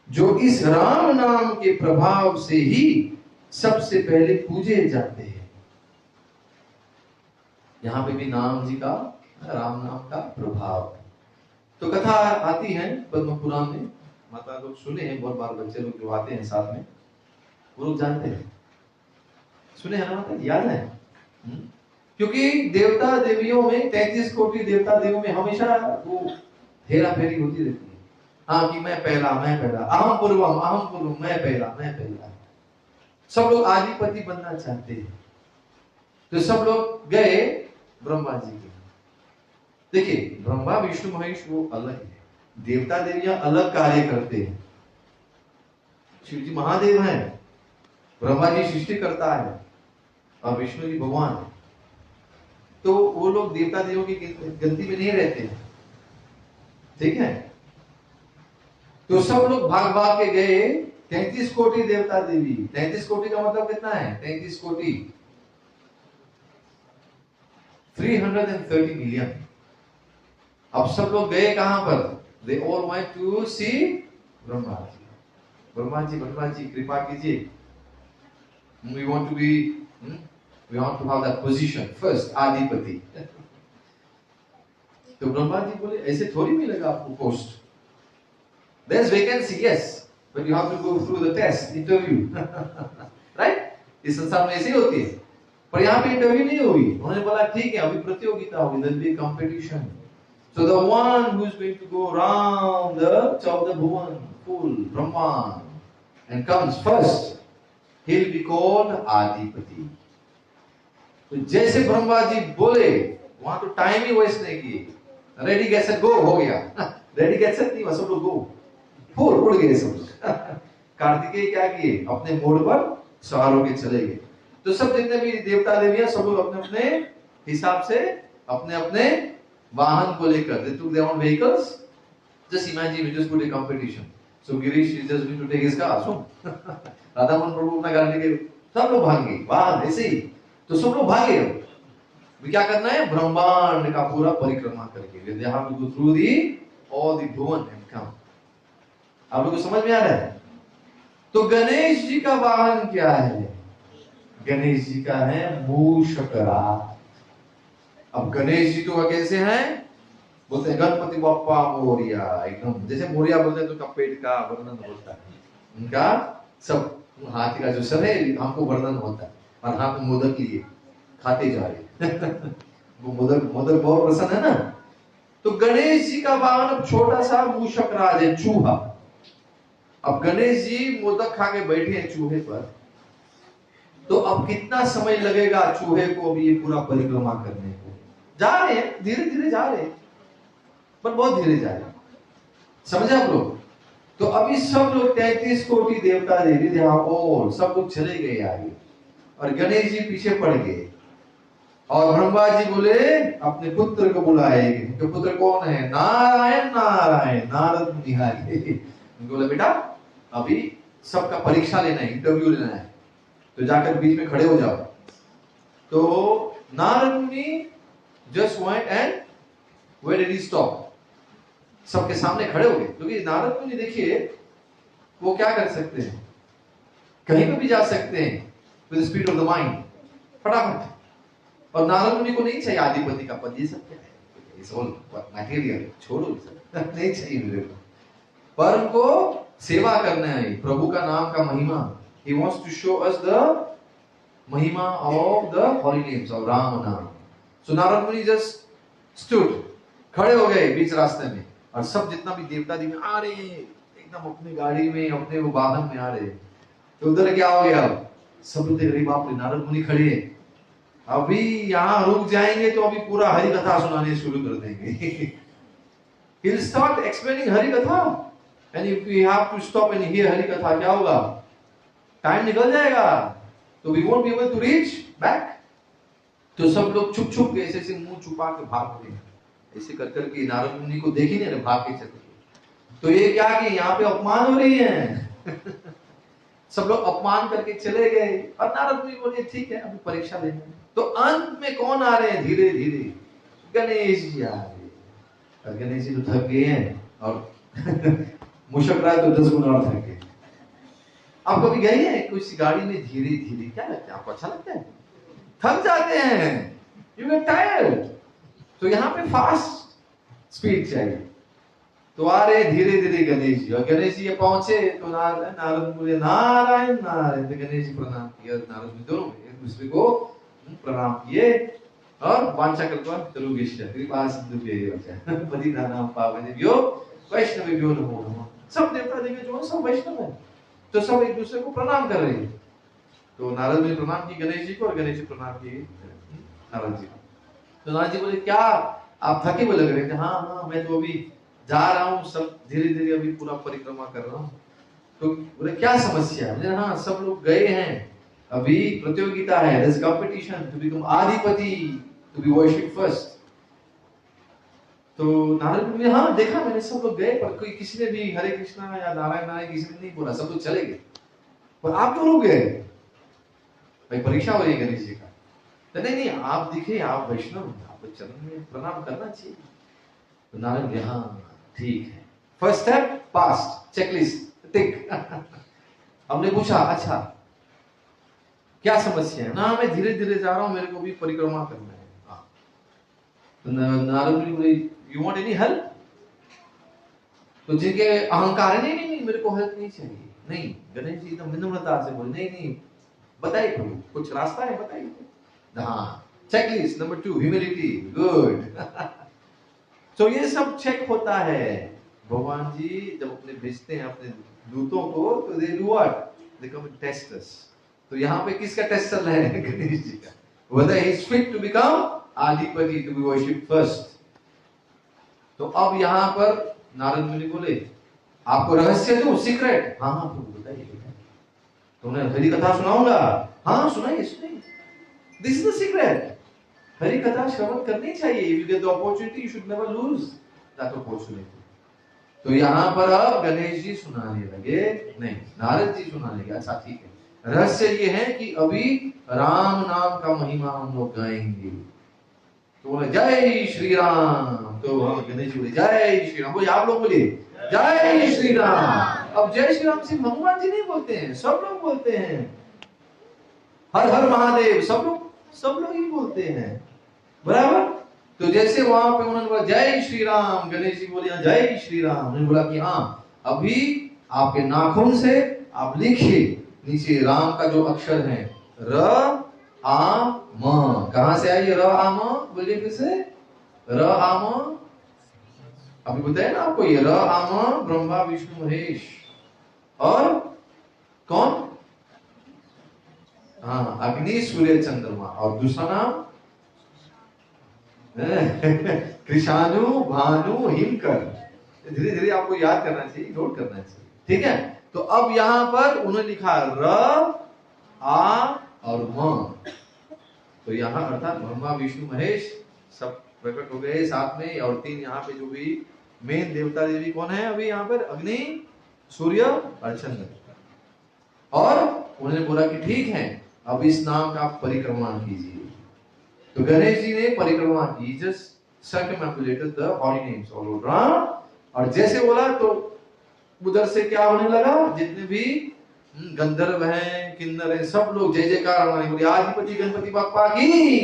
जो इस राम नाम के प्रभाव से ही सबसे पहले पूजे जाते हैं। यहां पे भी नाम जी का, राम नाम का प्रभाव। तो कथा आती है पद्म पुराण में, माता लोग सुने हैं बहुत बार, बच्चे लोग जो आते हैं साथ में वो लोग जानते हैं, सुने हैं ना माता, याद है? क्योंकि देवता देवियों में 33 कोटि देवता देवियों में हमेशा वो हेरा फेरी होती रहती है। हाँ कि मैं पहला, अहम पूर्वम, मैं पहला। सब लोग आदिपति बनना चाहते हैं। तो सब लोग गए ब्रह्मा जी के। देखिए ब्रह्मा विष्णु महेश वो अलग है, देवता देवियां अलग कार्य करते हैं। शिव जी महादेव हैं, ब्रह्मा जी सृष्टि करता है और विष्णु जी भगवान है। तो वो लोग देवता देवियों की गिनती में नहीं रहते हैं, ठीक है? तो सब लोग भाग भाग के गए 33 कोटि देवता देवी। 33 कोटि का मतलब कितना है? 33 कोटि 330 मिलियन। अब सब लोग गए कहां पर? They all went to see Brahma ji. Brahma ji कृपा कीजिए, we want to have that position first, आदिपति। तो ब्रह्मा जी बोले ऐसे थोड़ी मिलेगा आपको post. There's vacancy, yes, but you have to go through the test, interview, right? इस संसार में ऐसी होती है, पर यहाँ पे इंटरव्यू नहीं हुई। उन्होंने बोला ठीक है अभी प्रतियोगिता होगी, there'll be competition. So the one who's going to go round the Chauda Bhuvan, full Brahman, and comes first, he'll be called Adipati. तो जैसे ब्रह्मा जी बोले, वहां तो टाइम ही वेस्ट नहीं किए, रेडी गेट सेट गो हो गया। रेडी गेट सेट नहीं, सब लोग गो, फुल उड़ गए सब लोग। कार्तिकेय क्या किए? अपने मोड़ पर सवार होके चले गए। तो सब जितने भी देवता देवियां सब लोग अपने अपने हिसाब से अपने अपने वाहन को लेकर, they took their own vehicles. Just imagine we just put a competition. So Girish is just going to take his car. So Radha Mohan प्रभु अपना गाड़ी लेके सब लोग भाग गए, वाहन ऐसे ही। तो सब लोग भागे। भी क्या करना है? ब्रह्मांड का पूरा परिक्रमा करके, they have to go through all the bhuvan and come. आप लोगों को समझ में आ रहा है? तो गणेश जी का वाहन क्या है? गणेश जी का है मूषकराज। अब गणेश जी तो कैसे हैं? बोलते हैं गणपति बप्पा मोरिया, एकदम जैसे मोरिया बोलते हैं तो उनका पेट का वर्णन होता है, उनका सब हाथी का जो सर है हमको वर्णन होता है, और हाथ में मोदक लिए खाते जा रहे। वो मोदक बहुत प्रसन्न है ना। तो गणेश जी का वाहन अब छोटा सा मूषकराज है, चूहा। अब गणेश जी मोदक खा के बैठे हैं चूहे पर, तो अब कितना समय लगेगा चूहे को भी ये पूरा परिक्रमा करने को? जा रहे हैं, धीरे धीरे जा रहे हैं, पर बहुत धीरे जा रहे हैं। समझे आप लोग? तो अभी सब लोग 33 कोटि देवता देवी और सब लोग चले गए आगे, और गणेश जी पीछे पड़ गए। और ब्रह्मा जी बोले अपने पुत्र को बुलाए। तो पुत्र कौन है? नारायण। नारद मुनि आए। बोले बेटा अभी सबका परीक्षा लेना है, इंटरव्यू लेना है, तो जाकर बीच में खड़े हो जाओ। तो नारद मुनि just went and where did he stop? सबके सामने खड़े हो गए, क्योंकि नारद मुनि देखिए वो क्या कर सकते हैं, कहीं पे भी जा सकते हैं with speed of the mind, फटाफट। और नारद मुनि को नहीं चाहिए आधिपति का पद, ये सब क्या है, इट्स ऑल मटेरियल, छोड़ो ये सब नहीं चाहिए मेरे को, पर उनको सेवा करना है, प्रभु का नाम का महिमा। He wants to show us the महिमा of the holy names of Ram नाम। सो नारद मुनि जस्ट स्टूड, खड़े हो गए बीच रास्ते में, और सब जितना भी देवता देवी आ रहे हैं एकदम अपनी गाड़ी में, अपने वो वाहन में आ रहे हैं। तो उधर क्या हो गया, सब लोग देख रहे, बाप रे नारद मुनि खड़े हैं, अभी यहाँ रुक जाएंगे तो अभी पूरा हरि कथा सुनाने शुरू कर देंगे। He'll start explaining हरि कथा, and if we have to stop and hear Hari कथा, क्या होगा, टाइम निकल जाएगा, तो we won't be able to reach back। तो सब लोग छुप छुप के ऐसे मुंह छुपा के भाग रहे हैं, ऐसे कर करके नारद मुनि को देख ही नहीं रहे, भाग के चले। तो ये क्या कि यहाँ पे अपमान हो रही है। सब लोग अपमान करके चले गए, और नारद मुनि बोले ठीक है अभी परीक्षा लेंगे। तो अंत में कौन आ रहे हैं, धीरे धीरे गणेश जी आ रहे हैं, और गणेश जी तो थक गए हैं, और मुशक रहा है तो 10 गुना और थक गए। आप कभी गए हैं कुछ गाड़ी में धीरे धीरे, क्या लगता है आपको, अच्छा लगता है, थक जाते हैं, यू गेट टायर्ड। तो यहाँ पे फास्ट स्पीड चाहिए। तो आ रहे धीरे धीरे गणेश जी, और गणेश जी पहुंचे तो नारद बोले नारायण नारायण, तो गणेश जी प्रणाम किया, नारद जी दोनों एक दूसरे को प्रणाम किए, और वांछा कल्पा तरुगेश्य कृपा सिंधु पतितानां पावनेभ्यो वैष्णवेभ्यो नमो नमः। सब देवता देवी जो है सब वैष्णव है, तो सब एक दूसरे को प्रणाम कर रहे हैं। तो नारद ने प्रणाम की गणेश जी को, और गणेश जी प्रणाम किए नारद जी को। तो नारद जी बोले क्या आप थके हुए लग रहे थे, हाँ हाँ मैं तो अभी जा रहा हूँ, सब धीरे धीरे अभी पूरा परिक्रमा कर रहा हूँ। तो बोले क्या समस्या है, हाँ सब लोग गए हैं, अभी प्रतियोगिता है, there's competition to become आधिपति, to be worshipped first। तो नारद बोले हाँ देखा मैंने, सब लोग गए, पर कोई किसी ने भी हरे कृष्णा या नारायण नारायण किसी ने नहीं बोला, सब लोग चले गए, पर आप क्यों रुक गए, भाई परीक्षा हो रही है गणेश जी का। तो नहीं नहीं आप दिखे, आप वैष्णव, आपको चरण में प्रणाम करना चाहिए। तो नारद बोले हाँ ठीक है, फर्स्ट स्टेप पास्ट, चेकलिस्ट टिक। हमने पूछा अच्छा क्या समस्या है, ना मैं धीरे धीरे जा रहा हूं, मेरे को भी परिक्रमा करना है। तो नारद जी बोले यू वांट एनी हेल्प, तो जिनके अहंकार है नहीं नहीं नहीं मेरे को हेल्प नहीं चाहिए, नहीं। गणेश जी एकदम विनम्रता से बोले नहीं नहीं बताइए प्रभु कुछ रास्ता है बताइए। हाँ चेकलिस्ट नंबर 2 ह्यूमिलिटी, गुड। तो ये सब चेक होता है। भगवान जी जब अपने भेजते हैं अपने दूतों को, तो they do what, they come and test us. तो यहाँ पे किसका टेस्ट चल रहा है, गणेश जी का, whether he is fit to become आदिपति, to be worshipped first। तो अब यहाँ पर नारद मुनि बोले आपको रहस्य दूं, सीक्रेट, हाँ हाँ प्रभु बताइए। तो उन्हें हरि कथा सुनाऊंगा, हाँ सुनाइए सुनाइए, this is the secret. Hari कथा श्रवण करनी चाहिए, if you get the opportunity you should never lose that opportunity। तो यहाँ पर अब गणेश जी सुनाने लगे, नहीं नारद जी सुनाने लगे, अच्छा ठीक है। रहस्य ये है कि अभी राम नाम का महिमा हम लोग गाएंगे। तो बोले जय श्री राम, तो हम गणेश जी बोले जय श्री राम, बोले आप लोग बोले जय श्री राम। अब जय श्री राम सिर्फ भगवान जी नहीं बोलते हैं, सब लोग बोलते हैं, हर हर महादेव, सब लोग ही बोलते हैं, बराबर। तो जैसे वहां पे उन्होंने बोला जय श्री राम, गणेश जी बोले जय श्री राम, उन्होंने बोला कि हाँ अभी आपके नाखून से आप लिखिए नीचे राम का जो अक्षर है र आ म, कहां से आई र आ म, बोलिए फिर से र आ म। अभी बताया ना आपको, ये र आ म ब्रह्मा विष्णु महेश, और कौन, हाँ अग्नि सूर्य चंद्रमा, और दूसरा नाम कृषाणु भानु हिमकर। धीरे धीरे आपको याद करना चाहिए, नोट करना चाहिए, ठीक है। तो अब यहां पर उन्होंने लिखा र आ और म, तो यहाँ अर्थात ब्रह्मा विष्णु महेश सब प्रकट हो गए साथ में, और 3 यहाँ पे जो भी मेन देवता देवी कौन है अभी यहाँ पर, अग्नि सूर्य और चंद्र। और उन्होंने बोला कि ठीक है अब इस नाम का परिक्रमा कीजिए। तो गणेश जी ने परिक्रमा की, just circumambulated the holy names all over Ram और जैसे बोला तो उधर से क्या होने लगा, जितने भी गंधर्व हैं, किन्नर हैं, सब लोग जय जयकार हमारे बोले आदिपति गणपति बाप्पा की,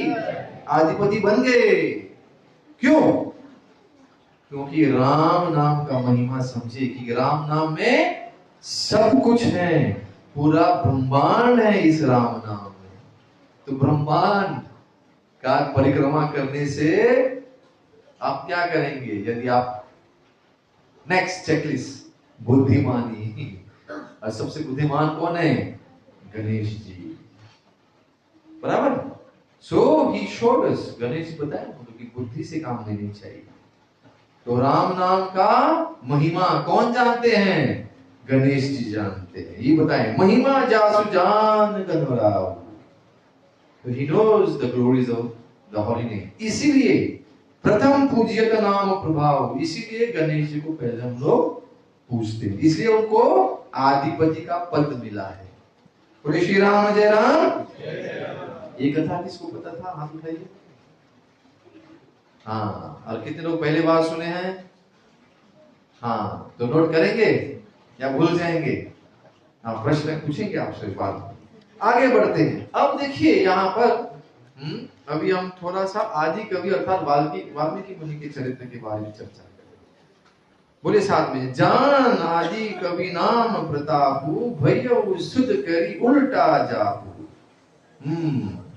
आदिपति बन गए। क्यों? क्योंकि राम नाम का महिमा समझे कि राम नाम में सब कुछ है, पूरा ब्रह्मांड है इस राम नाम में। तो ब्रह्मांड का परिक्रमा करने से आप क्या करेंगे? यदि आप नेक्स्ट चेकलिस्ट बुद्धिमानी, और सबसे बुद्धिमान कौन है? गणेश जी, बराबर। सो he showed us, Ganesh ji बताए कि बुद्धि से काम लेनी चाहिए। तो राम नाम का महिमा कौन जानते हैं? गणेश जी जानते हैं। ये बताएं, महिमा जासु जान गणराव, तो he knows the glories of the holy name। इसीलिए प्रथम पूज्यत नाम प्रभाव, इसीलिए गणेश जी को पहले हम लोग पूजते हैं, इसलिए उनको आदिपति का पद मिला है। बोले श्री राम जय राम। ये कथा किसको पता था? हाथ उठाइए। हाँ, और कितने लोग पहले बार सुने हैं? हाँ, तो नोट करेंगे या भूल जाएंगे? हाँ, प्रश्न पूछेंगे आपसे बात। आगे बढ़ते हैं। अब देखिए यहाँ पर अभी हम थोड़ा सा आदि कवि अर्थात वाल्मीकि मुनि के चरित्र के बारे में चर्चा करें। बोले साथ में, जान आदि कवि नाम प्रतापु, भैयउ सुध करी उल्टा जापु।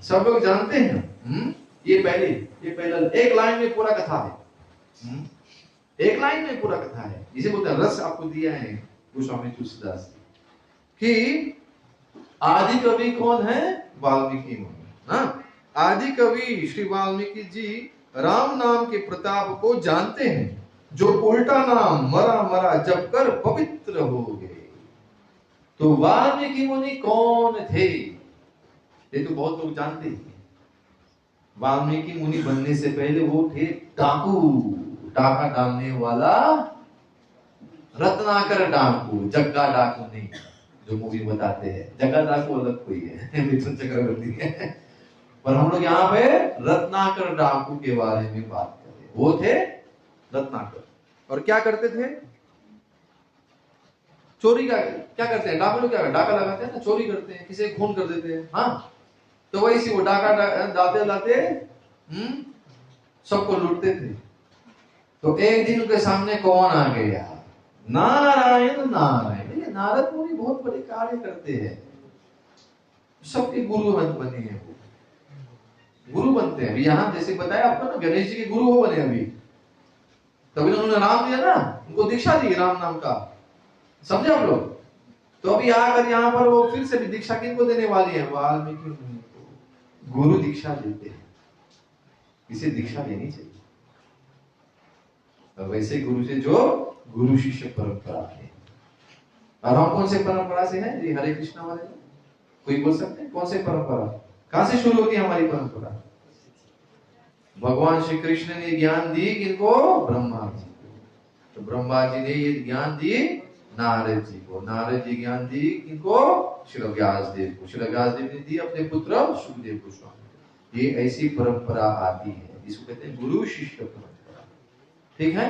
सब लोग जानते हैं। ये पहला एक लाइन में पूरा कथा है। एक लाइन में पूरा कथा है, इसे बोलते हैं रस। आपको दिया है गोस्वामी तुलसीदास कि आदि कवि कौन है? वाल्मीकि मुनि। हाँ, आदि कवि श्री वाल्मीकि जी राम नाम के प्रताप को जानते हैं, जो उल्टा नाम मरा मरा जप कर पवित्र हो गए। तो वाल्मीकि मुनि कौन थे? ये तो बहुत लोग जानते हैं। वाल्मीकि मुनि बनने से पहले वो थे डाकू, डाका डालने वाला, रत्नाकर डाकू, जग्गा डाकू नहीं, जो मूवी बताते हैं। जग्गा डाकू अलग कोई है, मिथुन चक्रवर्ती है, पर हम लोग यहाँ पे रत्नाकर डाकू के बारे में बात करें। वो थे रत्नाकर, और क्या करते थे? चोरी का क्या करते हैं? डाकू लोग क्या करते? डाका लगाते हैं ना, चोरी करते हैं, किसी खून कर देते हैं। हाँ, तो वैसे वो डाका डालते डालते सबको लूटते थे। तो एक दिन उनके सामने कौन आ गया? नारायण नारायण। ये नारद मुनि बहुत बड़े कार्य करते हैं, सबके गुरु बने हैं, गुरु बनते हैं। अभी यहाँ जैसे बताया आपको ना, गणेश जी के गुरु हो बने अभी, तभी उन्होंने नाम दिया ना, उनको दीक्षा दी राम नाम का। समझे आप लोग? तो अभी आकर यहाँ पर वो फिर से दीक्षा किनको देने वाली है? वाल्मीकि मुनि को गुरु दीक्षा देते हैं। इसे दीक्षा देनी चाहिए। और वैसे गुरु से जो गुरु शिष्य परंपरा है। और हम कौन से परंपरा से हैं? ये हरे कृष्णा वाले कोई बोल सकते हैं? कौन से परंपरा? कहां से शुरू होती है हमारी परंपरा? भगवान श्री कृष्ण ने ज्ञान दी किनको? ब्रह्मा जी को। तो ब्रह्मा जी ने ये ज्ञान दी नारद जी को, नारद जी ज्ञान दी किनको? श्री व्यास देव को, श्री व्यास देव ने दी अपने पुत्र सुखदेव गोस्वामी। ये ऐसी परंपरा आती है, इसको कहते हैं गुरु शिष्य परंपरा। ठीक है?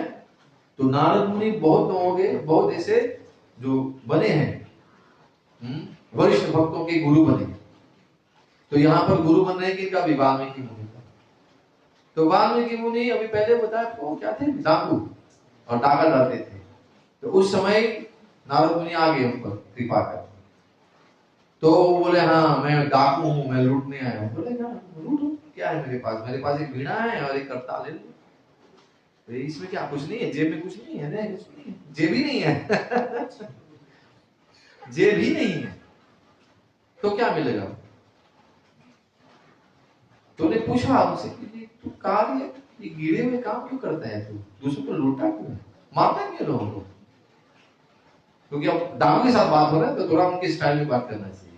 तो नारद मुनि बहुत लोगों के, बहुत ऐसे जो बने हैं, वरिष्ठ भक्तों के गुरु बने। तो यहाँ पर गुरु बन रहे किनका? वाल्मीकि मुनि का। तो वाल्मीकि मुनि अभी पहले बताया तो क्या थे? डाकू, और डाका डालते थे। तो उस समय नारद मुनि आ गए उन पर कृपा कर। तो बोले हाँ मैं डाकू हूँ, मैं लूटने आया हूँ। बोले ना लूटो, क्या है मेरे पास? मेरे पास एक वीणा है और एक करताल है। तो इसमें क्या? कुछ नहीं है, जेब में कुछ नहीं है, नहीं कुछ नहीं है, जेब ही नहीं है जेब ही नहीं है, तो क्या मिलेगा? तो ने पूछा उनसे कि तू कार्य ये गिरे हुए काम क्यों करता है? तू दूसरों को लूटा क्यों, मारता क्यों लोगों को? क्योंकि अब डाकू के साथ बात हो रहा है तो थोड़ा उनके स्टाइल में बात करना चाहिए।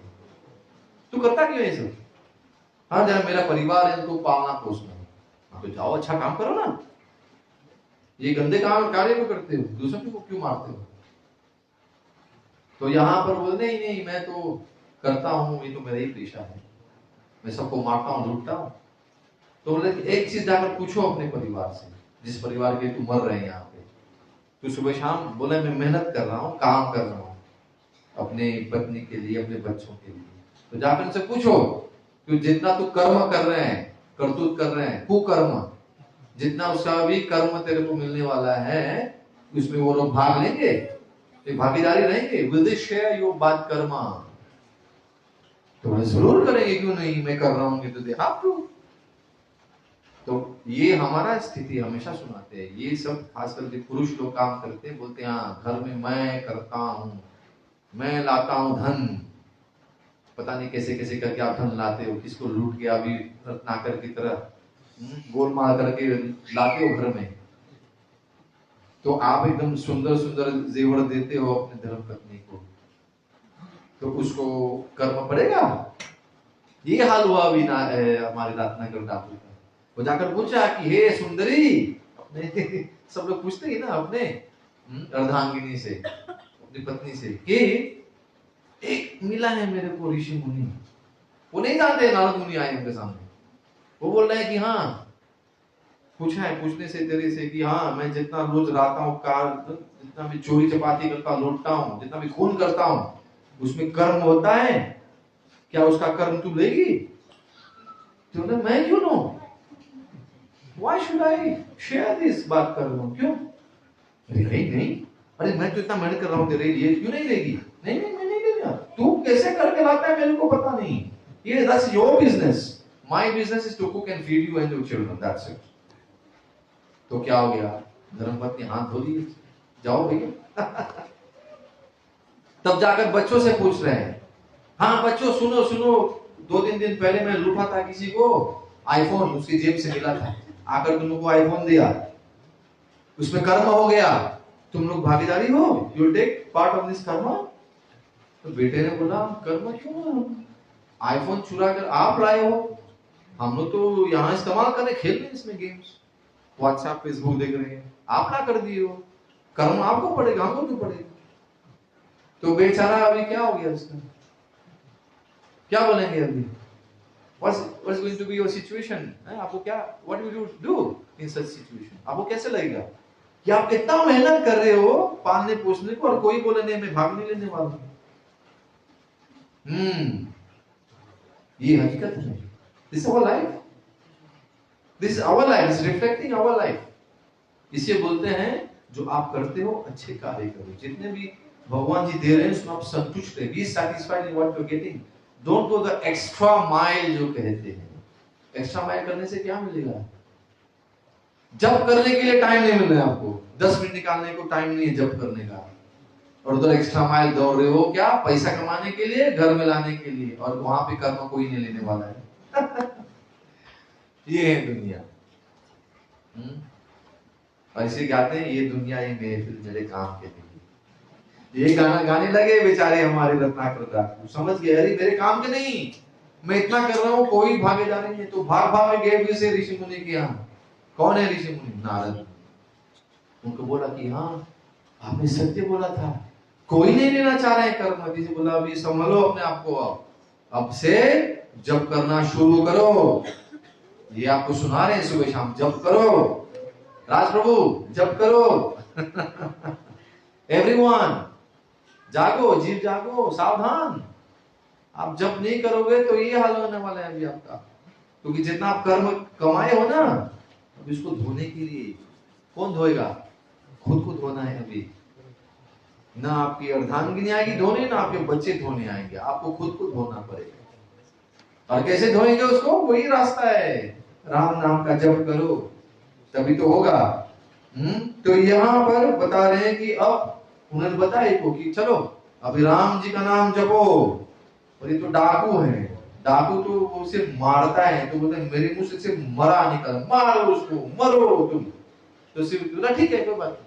तू करता क्यों है सब? हाँ जरा मेरा परिवार है, तो पालना पोसना। तो जाओ अच्छा काम करो ना, ये गंदे काम कार्य क्यों करते हो? दूसरों को क्यों मारते हो? तो यहाँ पर बोल नहीं नहीं मैं तो करता हूँ, ये तो मेरा ही पेशा है, मैं सबको मारता हूँ, लूटता हूँ। तो बोले एक चीज जाकर पूछो अपने परिवार से, जिस परिवार के तुम मर रहे हैं यहाँ पे, तो सुबह शाम बोला मैं मेहनत कर रहा हूँ, काम कर रहा हूँ अपने पत्नी के लिए, अपने बच्चों के लिए। तो जाकर उनसे पूछो कि जितना तू कर्म कर रहे हैं, करतूत कर रहे हैं, कुकर्म, जितना उसका भी कर्म तेरे को मिलने वाला है, उसमें वो लोग भाग लेंगे, एक भागीदारी रहेंगे। Will they share your bad Karma? तो बोले जरूर करेंगे, क्यों नहीं, मैं कर रहा हूँ तो दे हैव टू। तो ये हमारा स्थिति हमेशा सुनाते हैं। ये सब खास करके पुरुष लोग काम करते हैं, बोलते हैं हाँ घर में मैं करता हूँ, मैं लाता हूँ धन। पता नहीं कैसे कैसे करके आप धन लाते हो, किसको लूट के अभी रत्नाकर की तरह गोलमाल करके लाते हो घर में। तो आप एकदम सुंदर सुंदर जेवर देते हो अपने धर्म पत्नी को, तो उसको कर्म पड़ेगा। ये हाल हुआ अभी ना हमारे रत्नाकर डाकू का। वो जाकर पूछा कि हे सुंदरी, अपने सब लोग पूछते ही ना अपने अर्धांगिनी से, अपनी पत्नी से, कि एक मिला है मेरे को ऋषि मुनि। वो नहीं जानते नारद मुनि आए उनके सामने। वो बोल रहे हैं कि हाँ पूछा है, पूछने से तेरे से कि हाँ मैं जितना रोज राता हूँ कार, जितना भी चोरी चपाती करता लूटता हूँ, जितना भी खून करता हूँ, उसमें कर्म होता है क्या? उसका कर्म तू लेगी? तो मैं क्यों लूं? Why should I share this बात कर रहा हूँ, क्यों? अरे नहीं नहीं, अरे मैं तो इतना मेहनत कर रहा हूँ तेरे लिए, क्यों नहीं देगी? नहीं नहीं मैं नहीं देगा। तू कैसे करके लाता है मेरे को पता नहीं, ये that's your business, my business is to cook and feed you and your children, that's it। तो क्या हो गया? धर्मपत्नी हाथ धो ली, जाओ भैया। तब जाकर बच्चों से पूछ रहे हैं, हाँ बच्चों सुनो सुनो, 2-3 दिन पहले मैं लूटा था किसी को आईफोन, उसकी जेब से मिला था, आकर तुम लोग को आईफोन दिया, उसमें कर्म हो गया, तुम लोग भागीदारी हो, you take part of this karma. तो बेटे ने बोला कर्म क्यों, आईफोन चुरा कर आप लाए हो, हम लोग तो यहाँ इस्तेमाल कर रहे, खेल रहे इसमें गेम्स, व्हाट्सएप फेसबुक देख रहे हैं, आप ना कर दिए हो, कर्म आपको पड़ेगा, हमको क्यों पड़ेगा? तो बेचारा अभी क्या हो गया उसका, क्या बोलेंगे अभी? What's going to be your situation? आपको क्या, what will you do in such situation? आपको कैसे लगेगा कि आप कितना मेहनत कर रहे हो पालने पोसने को, और कोई बोले नहीं मैं भाग नहीं लेने वाला हूं। ये हकीकत है। This is our life. This is our life. This is reflecting our life. इसे बोलते हैं जो आप करते हो अच्छे कार्य करो, जितने भी भगवान जी दे रहे हैं उसमें आप संतुष्ट रहे, be satisfied in what you're getting. Don't go the extra mile जो कहते हैं। एक्स्ट्रा माइल करने से क्या मिलेगा? जब करने के लिए टाइम नहीं मिल रहा है आपको, 10 मिनट निकालने को टाइम नहीं है जब करने का, और उधर एक्स्ट्रा माइल दौड़ रहे हो क्या? पैसा कमाने के लिए, घर में लाने के लिए, और वहां पे कर्म कोई नहीं लेने वाला है। ये है दुनिया। और इसे कहते हैं ये दुनिया ही मेरे काम के लिए। ये गाना गाने लगे बेचारे हमारे रत्नाकर डाकू, समझ गए अरे मेरे काम के नहीं, मैं इतना कर रहा हूँ, कोई भागीदारी नहीं। तो भाग भाग में गए से ऋषि मुनि के यहाँ। कौन है ऋषि मुनि? नारद। उनको बोला कि हाँ आपने सत्य बोला था, कोई नहीं लेना चाह रहे हैं कर्म। जी बोला अभी संभालो अपने आप को, अब से जब करना शुरू करो। ये आपको सुना रहे हैं सुबह शाम, जब करो राज प्रभु, जब करो। एवरीवन जागो, जीव जागो, सावधान। आप जब नहीं करोगे तो ये हाल होने वाला है अभी आपका, क्योंकि जितना आप कर्म कमाए हो ना, अब इसको धोने के लिए कौन धोएगा? खुद को धोना है अभी। ना आपकी अर्धांगिनी आएगी धोने, ना आपके बच्चे धोने आएंगे, आपको खुद को धोना पड़ेगा। और कैसे धोएंगे उसको? वही रास्ता है, राम नाम का जप करो तभी तो होगा। तो यहाँ पर बता रहे हैं कि अब उन्होंने बताया को कि चलो अभी राम जी का नाम जपो। और ये तो डाकू है, डाकू तो उसे मारता है, तो बोलते मेरे मुंह से मरा निकल, मारो उसको, मरो तुम। तो सिर्फ बोला ठीक है कोई बात नहीं।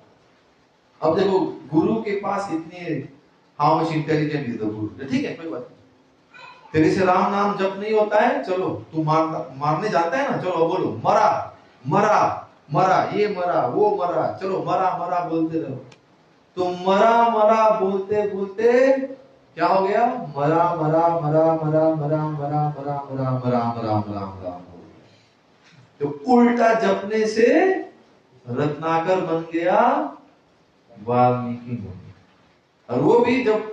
अब देखो गुरु के पास इतने how much intelligent is the गुरु, ठीक है कोई बात नहीं। तेरे से राम नाम जप नहीं होता है, चलो तू मारने जाता है ना, चलो बोलो मरा मरा मरा, ये मरा वो मरा, चलो मरा मरा बोलते रहो। तो मरा मरा बोलते बोलते क्या हो गया? मरा मरा मरा मरा मरा मरा मरा मरा मरा मरा मरा मरा। तो उल्टा जपने से रत्नाकर बन गया वाल्मीकि मुनि। और वो भी जब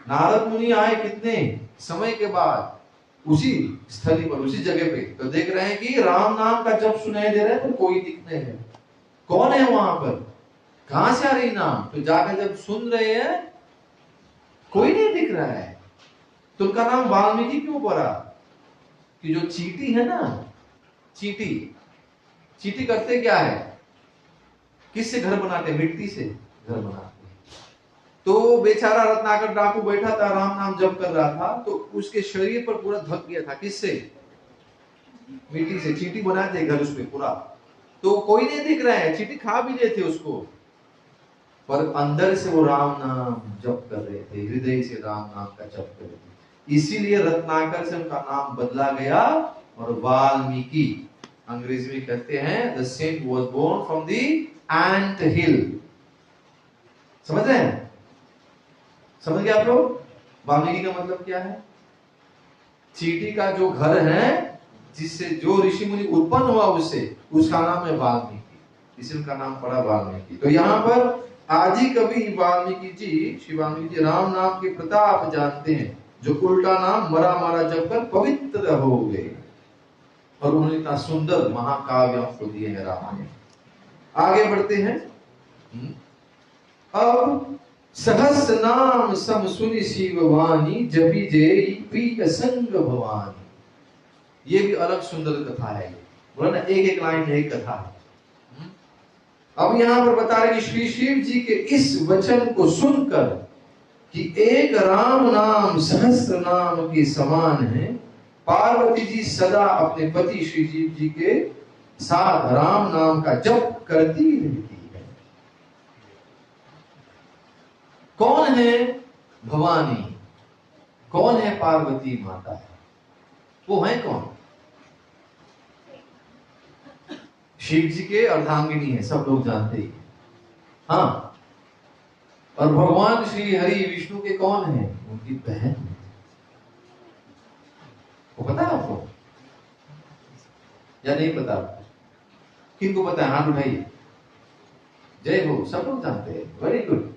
नारद मुनि आए कितने समय के बाद उसी स्थली पर, उसी जगह पे, तो देख रहे हैं कि राम नाम का जब सुनाई दे रहा है तो कोई दिख नहीं है। कौन है वहां पर, कहां से आ रही नाम? तो जाकर जब सुन रहे हैं कोई नहीं दिख रहा है। तो उनका नाम वाल्मीकि क्यों पड़ा? कि जो चींटी है ना, चींटी, चींटी करते क्या है, किससे घर बनाते? मिट्टी से घर बनाते। तो बेचारा रत्नाकर डाकू बैठा था, राम नाम जप कर रहा था, तो उसके शरीर पर पूरा ढक गया था। किससे? मिट्टी से। चींटी बनाते घर उसमें पूरा, तो कोई नहीं दिख रहा है, चींटी खा भी लेते उसको, पर अंदर से वो राम नाम जप कर रहे थे, हृदय से राम नाम का जप कर रहे थे। इसीलिए रत्नाकर से उनका नाम बदला गया और वाल्मीकि। अंग्रेजी में कहते हैं the saint was born from the ant hill. समझ रहे हैं? समझ गए आप लोग वाल्मीकि का मतलब क्या है? चींटी का जो घर है, जिससे जो ऋषि मुनि उत्पन्न हुआ, उससे, उसका नाम है वाल्मीकि, इसी उनका नाम पड़ा वाल्मीकि। तो यहाँ पर आदि कवि वाल्मीकि जी, श्री वाल्मीकि जी राम नाम के प्रताप जानते हैं, जो उल्टा नाम मरा मारा जप कर पवित्र हो गए। और उन्होंने इतना सुंदर महाकाव्य आपको दिए हैं रामायण। आगे बढ़ते हैं। अब सहस्र नाम सम सुनि शिव वाणी, जपि जेहि प्रिय संग भवानी। ये भी अलग सुंदर कथा है। बोला ना, एक एक लाइन में एक कथा है। अब यहां पर बता रहे कि श्री शिव जी के इस वचन को सुनकर कि एक राम नाम सहस्र नाम के समान है, पार्वती जी सदा अपने पति श्री शिव जी के साथ राम नाम का जप करती रहती है। कौन है भवानी? कौन है पार्वती माता? है वो है कौन? शिव जी के अर्धांगिनी है, सब लोग जानते ही। हाँ, और भगवान श्री हरि विष्णु के कौन है? उनकी बहन है। वो पता है आपको या नहीं पता? किनको पता है? हाथ उठाइए। जय हो, सब लोग जानते हैं। Very good.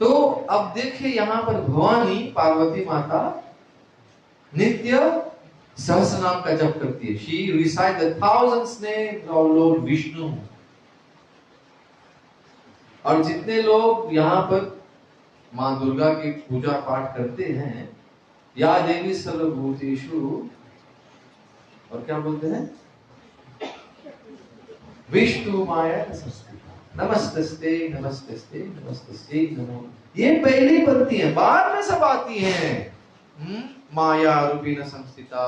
तो अब देखिए यहां पर भवानी पार्वती माता नित्य सहस्र नाम का जप करती है। She recites the thousands names of Lord Vishnu। और जितने लोग यहाँ पर माँ दुर्गा की पूजा पाठ करते हैं, या देवी सर्वभूतेषु, और क्या बोलते हैं? विष्णु माया संस्थिता, नमस्तस्ते नमस्तस्ते नमस्तस्ते नमो। ये पहली बनती है, बाद में सब आती हैं। माया रूपेण संस्थिता,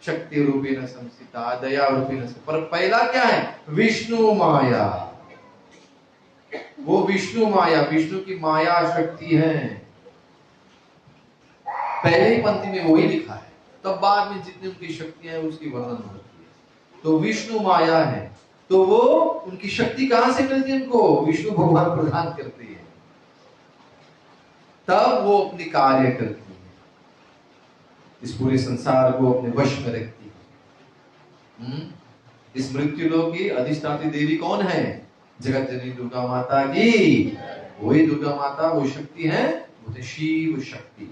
शक्ति रूपेण संस्थिता, दया रूपेण, पर पहला क्या है? विष्णु माया। वो विष्णु माया, विष्णु की माया शक्ति है। पहली पंक्ति में वही लिखा है, तब बाद में जितनी उनकी शक्तियां हैं उसकी वर्णन होती है। तो विष्णु माया है, तो वो उनकी शक्ति कहां से मिलती है? उनको विष्णु भगवान प्रदान करते हैं, तब वो अपनी कार्य करती है, इस पूरे संसार को अपने वश में रखती है। इस मृत्युलोक की अधिष्ठात्री देवी कौन है? जगत जननी दुर्गा माता की। वही दुर्गा माता, वो शक्ति है, वो शिव शक्ति,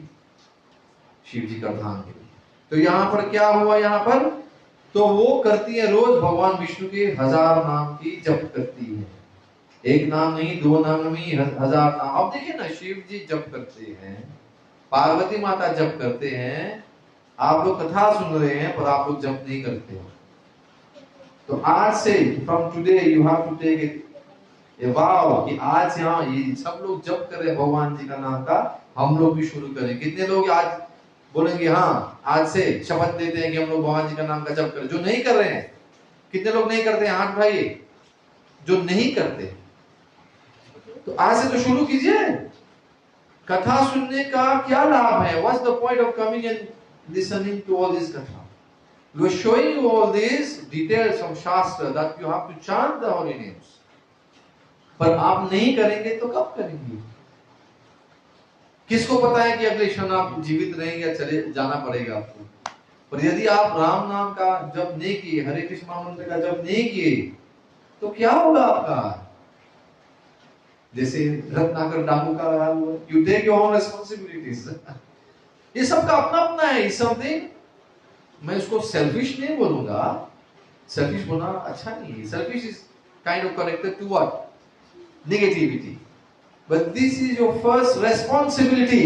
शिव जी का ध्यान। तो यहाँ पर क्या हुआ? यहाँ पर तो वो करती है रोज भगवान विष्णु के 1000 नाम की जप करती है। एक नाम नहीं, 2 नाम नहीं, 1000 नाम। अब देखिए ना, शिव जी जप करते हैं, पार्वती माता जप करते हैं, आप लोग कथा सुन रहे हैं पर आप लोग जप नहीं करते हो। तो आज से, from today you have to take it a vow कि आज यहाँ ये सब लोग जप कर रहे हैं भगवान जी का नाम का, हम लोग भी शुरू करें। कितने लोग आज बोलेंगे हाँ आज से शपथ लेते हैं कि हम लोग भगवान जी का नाम का जप करें? जो नहीं कर रहे हैं, कितने लोग नहीं करते हैं? हाथ उठाइए जो नहीं करते। तो आज से तो शुरू कीजिए। कथा सुनने का क्या लाभ है? What's the point of coming and listening to all this katha? We are showing you all these details from Shastra that you have to chant the holy names. पर आप नहीं करेंगे तो कब करेंगे? किसको पता है कि अगले क्षण आप जीवित रहेंगे या चले जाना पड़ेगा आपको? पर यदि आप राम नाम का जप नहीं किए, हरे कृष्ण मंत्र का जप नहीं किए, तो क्या होगा आपका? जैसे रत्नाकर डाकू का हाल हुआ, you take your own responsibilities. ये सबका अपना अपना है। समथिंग, मैं उसको सेल्फिश नहीं बोलूंगा, सेल्फिश बोलना अच्छा नहीं है। Selfish is kind of connected to what? Negativity. But this is your first responsibility.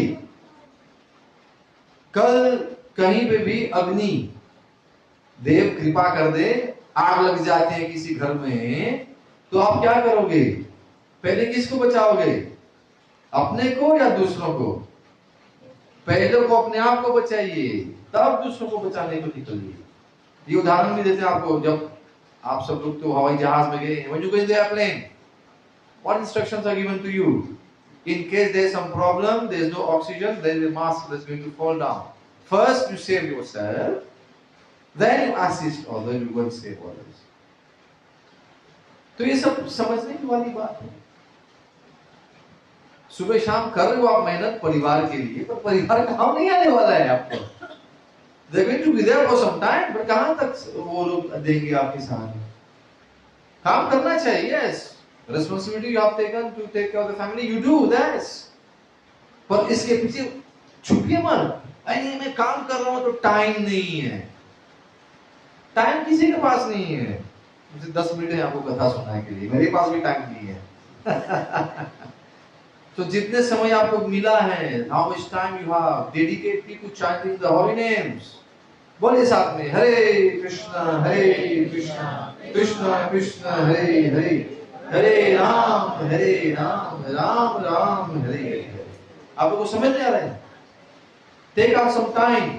कल कहीं पे भी अग्नि, देव कृपा कर दे, आग लग जाते हैं किसी घर में, तो आप क्या करोगे? पहले किसको बचाओगे? अपने को या दूसरों को? पहले को अपने आप को बचाइए, तब दूसरों को बचाने को निकलिए। ये उदाहरण भी देते हैं आपको। जब आप सब लोग तो हवाई जहाज में गए, when you go in the airplane, what instructions are given to you? In case there is some problem, there is no oxygen, there is a mask that is going to fall down. First you save yourself, then you assist others, you will save others. तो ये सब समझने की वाली बात है। सुबह शाम कर रहे हो आप मेहनत परिवार के लिए, पर परिवार काम नहीं आने वाला है आपको। They're going to be there for some time, but कहां तक वो लोग देंगे आपके साथ? काम करना चाहिए, yes. Responsibility you have taken to take care of the family, you do that. पर इसके पीछे छुपिए मत, अरे मैं काम कर रहा हूं तो टाइम नहीं है। टाइम किसी के पास नहीं है। मुझे 10 मिनट है आपको कथा सुनाने के लिए, मेरे पास भी टाइम नहीं है। तो जितने समय आपको मिला है, how much time you have dedicated to chanting the holy names. बोलिए साथ में, हरे कृष्णा कृष्णा कृष्णा हरे हरे, हरे राम राम राम हरे हरे। आप लोगों को समझ में आ रहा है? टेक आउट सम टाइम,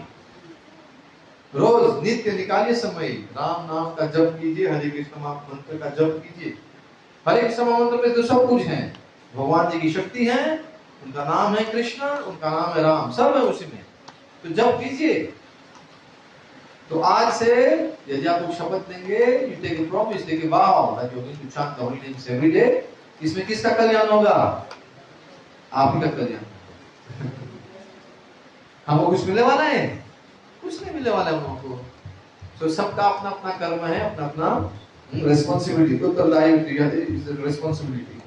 रोज नित्य निकालिए समय, राम नाम का जप कीजिए, हरे कृष्ण मंत्र का जप कीजिए। हरे कृष्ण मंत्र में तो सब कुछ है, भगवान जी की शक्ति है, उनका नाम है कृष्ण, उनका नाम है राम, सब है उसी में। तो जप कीजिए। तो आज से यदि आप लोग शपथ लेंगे, you take a promise, take a vow that you are going to chant the holy names every day, इसमें किसका कल्याण होगा? आप ही का कल्याण। हमको कुछ मिलने वाला है? कुछ नहीं मिलने वाला है हम लोगों को। तो सबका अपना अपना कर्म है, अपना अपना रिस्पांसिबिलिटी, तो उत्तरदायित्व, रिस्पांसिबिलिटी।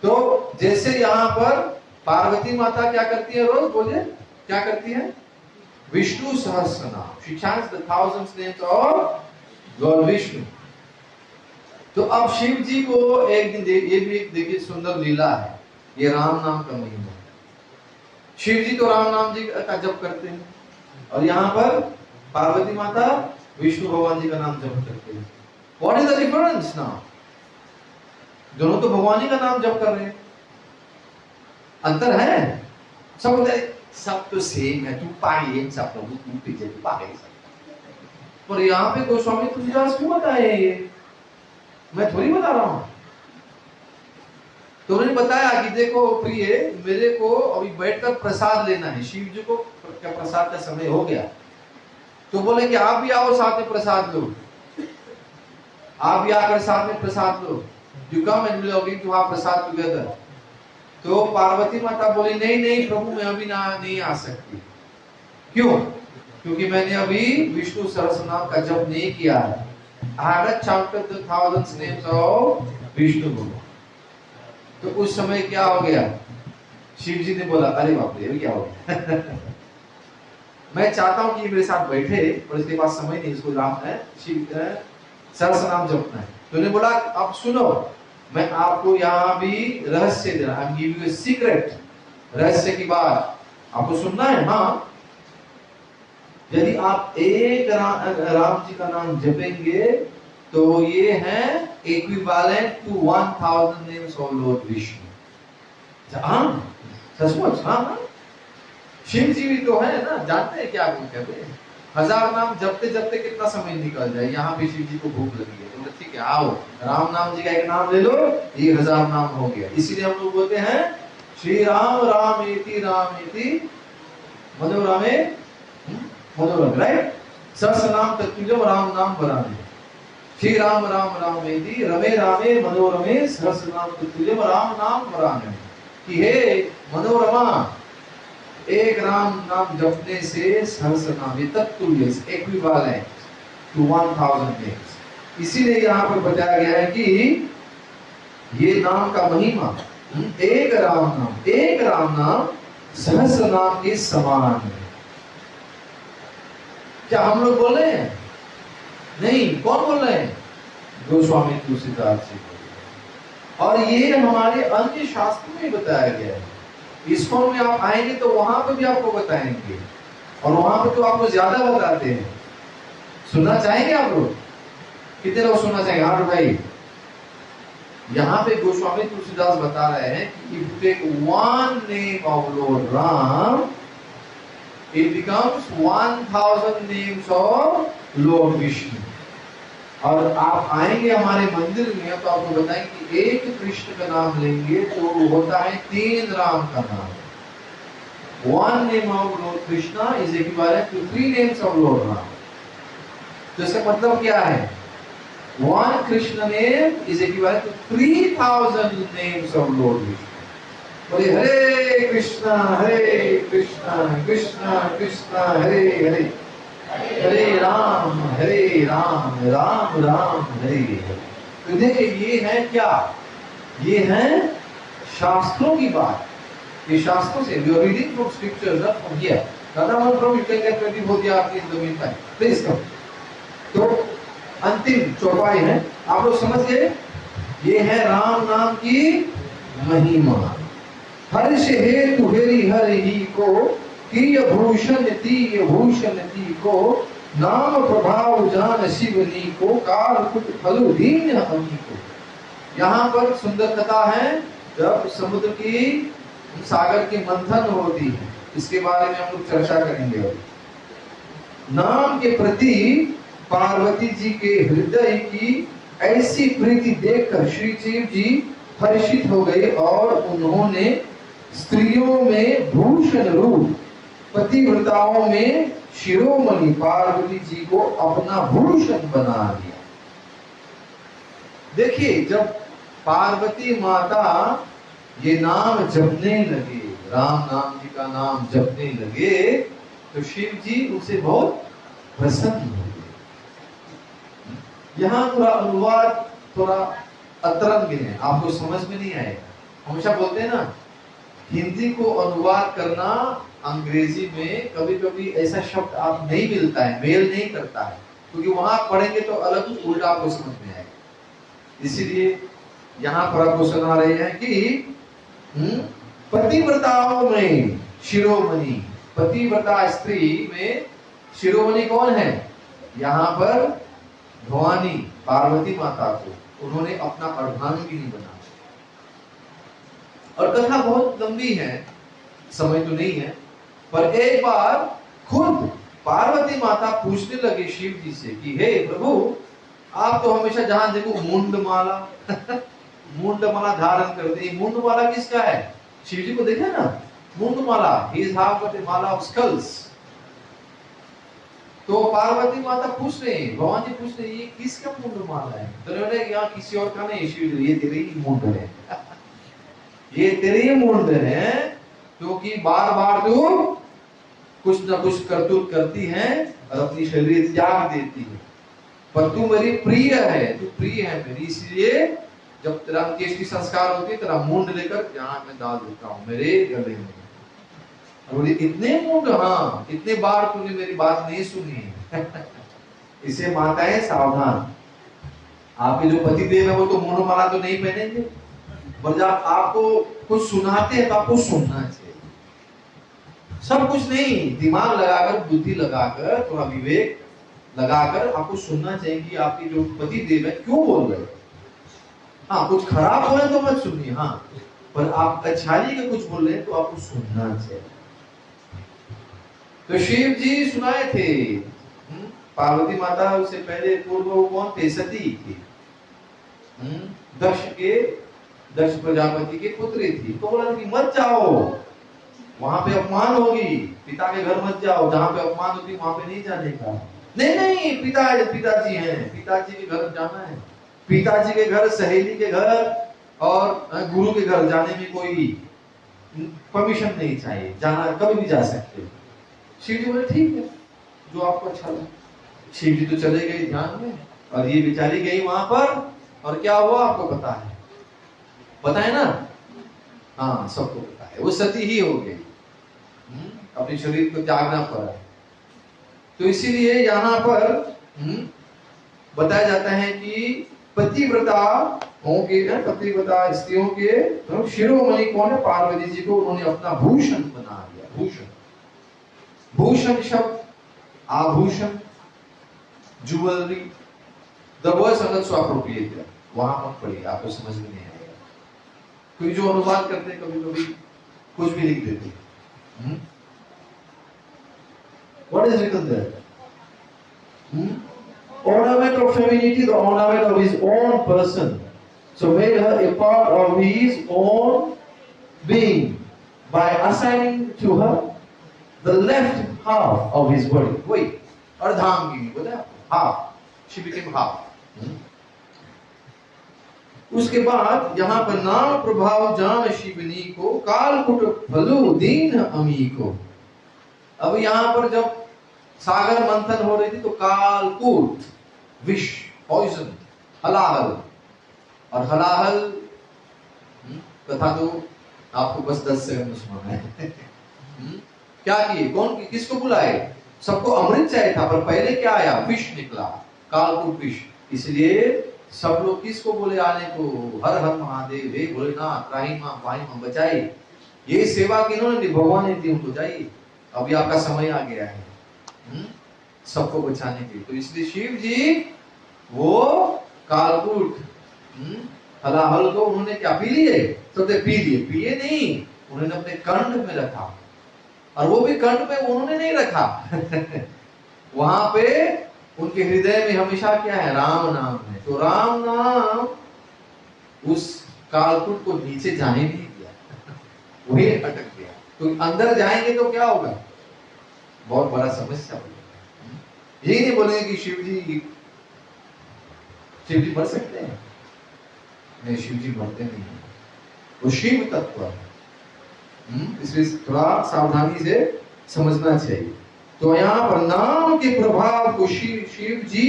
तो जैसे यहाँ पर पार्वती माता क्या करती है? रोज बोलिए क्या करती है? विष्णु सहस्रनाम, she chants the thousands names of Lord Vishnu। तो अब शिव जी को एक दिन ये भी एक देखिए सुंदर लीला है, ये राम नाम का महिमा। शिव जी तो राम नाम जी का जप करते हैं, और यहाँ पर पार्वती माता विष्णु भगवान जी का नाम जप करते हैं। What is the difference now? दोनों तो भगवान जी का नाम जप कर रहे हैं, अंतर है? सब बोलते हैं सब तो सेम है, तू पाए सब प्रभु, तू पीछे तू पाए सब। पर यहाँ पे गोस्वामी तुलसीदास क्यों बताए ये? मैं थोड़ी बता रहा हूँ। तो उन्होंने बताया कि देखो प्रिय, मेरे को अभी बैठकर प्रसाद लेना है, शिव जी को क्या प्रसाद का समय हो गया। तो बोले कि आप भी आओ साथ में प्रसाद लो, आप भी आकर साथ में प्रसाद लो, you come and we are going to have prasad together. तो पार्वती माता बोली नहीं नहीं प्रभु, मैं अभी नहीं आ सकती। क्यों? क्योंकि मैंने अभी विष्णु सहस्रनाम का जप नहीं किया है। I haven't chanted the thousands names of Vishnu भगवान। तो उस समय क्या हो गया? शिव जी ने बोला अरे बाप रे, क्या हो गया? मैं चाहता हूं कि मेरे साथ बैठे, और इसके पास समय नहीं, इसको राम है शिव सहस्रनाम जपना है। तो उन्होंने बोला अब सुनो, मैं आपको यहाँ भी रहस्य दे रहा हूं, गिव यू अ सीक्रेट, रहस्य की बात आपको सुनना है। हाँ, यदि आप एक राम जी का नाम जपेंगे तो ये है equivalent to 1000 names of lord Vishnu. हाँ सचमुच, हाँ शिव जी भी तो है ना, जानते हैं क्या बोलते हैं? 1000 नाम जपते जपते कितना समय निकल जाए। यहाँ भी शिव जी को भूख लगी है, तो ठीक है आओ राम नाम जी का एक नाम ले लो, ये 1000 नाम हो गया। इसीलिए हम लोग बोलते हैं श्री राम रामेति मनोरमे मनोरम, राइट? सहस्र नाम तत्तुल्यम राम नाम वरानने। श्री राम राम रामेति रमे रामे मनोरमे सहस्र नाम तत्तुल्यम राम नाम वरानने। कि हे मनोरमा, एक राम नाम जपने से सहस्र नाम, ये तत्तुल्य, इक्विवेलेंट टू 1000 नेम्स। इसीलिए यहाँ पर बताया गया है कि ये नाम का महिमा एक राम नाम सहस्र नाम के समान है। क्या हम लोग बोल रहे हैं? नहीं, कौन बोल रहे हैं? गोस्वामी तुलसीदास जी। और ये हमारे अन्य शास्त्रों में बताया गया है। इस्कॉन में आप आएंगे तो वहां पे भी आपको बताएंगे, और वहां पे तो आपको ज्यादा बताते हैं। सुनना चाहेंगे आप लोग? कितने लोग सुनना चाहेंगे? हाँ भाई, यहाँ पे गोस्वामी तुलसीदास बता रहे हैं कि if you take one name of Lord Ram, it becomes 1000 names of Lord Vishnu। और आप आएंगे हमारे मंदिर में तो आपको बताएंगे कि एक कृष्ण का नाम लेंगे तो होता है 3 राम का नाम। One name of Lord Krishna is equivalent to 3 names of Lord Ram। तो इसका मतलब क्या है? One Krishna name is equivalent to 3000 names of Lord Vishnu। बोले हरे कृष्णा कृष्णा कृष्णा हरे हरे, हरे राम राम राम हरे हरे। तो देखिए ये है क्या? ये है शास्त्रों की बात। ये शास्त्रों से we are reading from scriptures from here। Radha from you can get ready for the aarti in the meantime, please come। तो अंतिम चौपाई है, आप लोग समझ गए? ये है राम नाम की महिमा। हर्ष हेतु हेरि हरि को तीय भूषण ती को, नाम प्रभाव जान शिवनी को, काल कुट फलु दीन हमी को। यहाँ पर सुंदर कथा है, जब समुद्र की सागर की मंथन होती है, इसके बारे में हम लोग चर्चा करेंगे। नाम के प्रति पार्वती जी के हृदय की ऐसी प्रीति देखकर श्री शिव जी हर्षित हो गए और उन्होंने स्त्रियों में भूषण रूप, पतिव्रताओं में शिरोमणि पार्वती जी को अपना भूषण बना दिया। देखिए, जब पार्वती माता ये नाम जपने लगे, राम नाम जी का नाम जपने लगे, तो शिव जी उनसे बहुत प्रसन्न हुए। यहाँ थोड़ा अनुवाद थोड़ा अतरंग है, आपको समझ में नहीं आएगा। हमेशा बोलते हैं ना, हिंदी को अनुवाद करना अंग्रेजी में कभी कभी ऐसा शब्द आप नहीं मिलता है, मेल नहीं करता है, क्योंकि वहां पढ़ेंगे तो अलग उल्टा आपको समझ में आएगा। इसीलिए यहाँ पर आपको सुना रहे हैं कि पतिव्रताओं में शिरोमणि, पतिव्रता स्त्री में शिरोमणि कौन है? यहाँ पर भवानी पार्वती माता को उन्होंने अपना अर्धांगिनी बना। और कथा बहुत लंबी है, समय तो नहीं है, पर एक बार खुद पार्वती माता पूछने लगे शिव जी से कि हे प्रभु, आप तो हमेशा जहां देखो मुंडमाला मुंडमाला धारण करते हैं। मुंडमाला किसका है? शिव जी को देखा ना, मुंडमाला, he is have got a mala of skulls. तो पार्वती माता पूछ रहे हैं, भगवान जी पूछ रहे हैं, ये किसका मुंडमाला है? तो उन्होंने यहाँ किसी और का नहीं, शिव जी, ये तेरे ही मुंड है ये तेरे ही मुंड है, क्योंकि बार बार तू कुछ न कुछ करतूत करती है और अपनी शरीर त्याग देती है, पर तू मेरी प्रिय है, तू प्रिय है मेरी, इसलिए जब तेरा अंत्येष्टि संस्कार होती है तेरा मुंड लेकर यहाँ मैं डाल देता हूँ मेरे गले में। बोले इतने मुंड? हाँ, इतने बार तूने मेरी बात नहीं सुनी इसे माताएं सावधान, आपके जो पति देव है वो तो मुंडमाला तो नहीं पहनेंगे, पर जब आपको कुछ सुनाते हैं तो आपको सुनना चाहिए। सब कुछ नहीं, दिमाग लगाकर, बुद्धि लगाकर, थोड़ा विवेक लगाकर आपको सुनना चाहिए कि आपके जो पति देव है क्यों बोल रहे हैं। हाँ, कुछ खराब हो रहा है तो मत सुनिए, हाँ, पर आप अच्छाई का कुछ बोल रहे हैं तो आपको सुनना चाहिए। तो शिव जी सुनाए थे। पार्वती माता उससे पहले पूर्व वो कौन थे? सती थी, दक्ष प्रजापति के पुत्री थी। तो बोला कि मत जाओ, वहां पे अपमान होगी, पिता के घर मत जाओ, जहां पे अपमान होती वहां पे नहीं जाने का। नहीं, पिताजी हैं, पिताजी के घर जाना है, पिताजी के घर, सहेली के घर और गुरु के घर जाने में कोई परमिशन नहीं चाहिए, जाना कभी भी जा सकते। शिव जी बोले ठीक है, जो आपको अच्छा लगे। शिव जी तो चले गए ध्यान में, और ये बेचारी गई वहां पर, और क्या हुआ आपको पता है ना? हाँ, सबको पता है, वो सती ही हो गई, अपने शरीर को त्यागना पड़ा। तो इसीलिए यहाँ पर बताया जाता है कि पतिव्रता पतिव्रता स्त्रियों के शिरोमणि कौन है? पार्वती जी को उन्होंने अपना भूषण बना दिया। भूषण, भूषण शब्द आभूषण, ज्वेलरी, द वर्ड समझ अप्रोप्रिएट है, वहां मत पढ़िए, आपको समझ में नहीं आएगा। क्योंकि जो अनुवाद करते हैं कभी कभी कुछ भी लिख देते हैं। What is written there? Ornament of femininity, the ornament of his own person. So made her a part of his own being by assigning to her the left half of his body. वही अर्धांगिनी बोला आपको, half. She became half. उसके बाद यहाँ पर नाम प्रभाव जान शिवनी को कालकुट फलु दीन अमी को। अब यहाँ पर जब सागर मंथन हो रही थी तो कालकूट, विष, पॉइजन, हलाहल, और हलाहल कथा तो आपको बस 10 सेकंड में सुनाना है। क्या किए, कौन किसको बुलाए? सबको अमृत चाहिए था, पर पहले क्या आया? विष निकला, कालकूट विष। इसलिए सब लोग किसको बोले आने को? हर हर महादेव, हे भोलेनाथ, त्राही मां पाही मां बचाई। ये सेवा किन्होंने? भगवान ने दी, उनको चाहिए। अभी आपका समय आ गया है सबको बचाने के लिए। तो इसलिए शिव जी वो कालकूट हलाहल को उन्होंने क्या पी लिए? तो पी लिए, पिए नहीं, उन्होंने अपने कंठ में रखा, और वो भी कंठ पे उन्होंने नहीं रखा वहां पे उनके हृदय में हमेशा क्या है? राम नाम है। तो राम नाम उस कालकूट को नीचे जाने नहीं दिया वही अटक गया। तो अंदर जाएंगे तो क्या होगा? बहुत बड़ा समस्या होगा। यही नहीं बोलेंगे कि शिव जी मर सकते हैं, नहीं, शिव जी मरते नहीं है, वो शिव तत्व है। इसलिए थोड़ा सावधानी से समझना चाहिए। तो यहाँ पर नाम के प्रभाव को शिव जी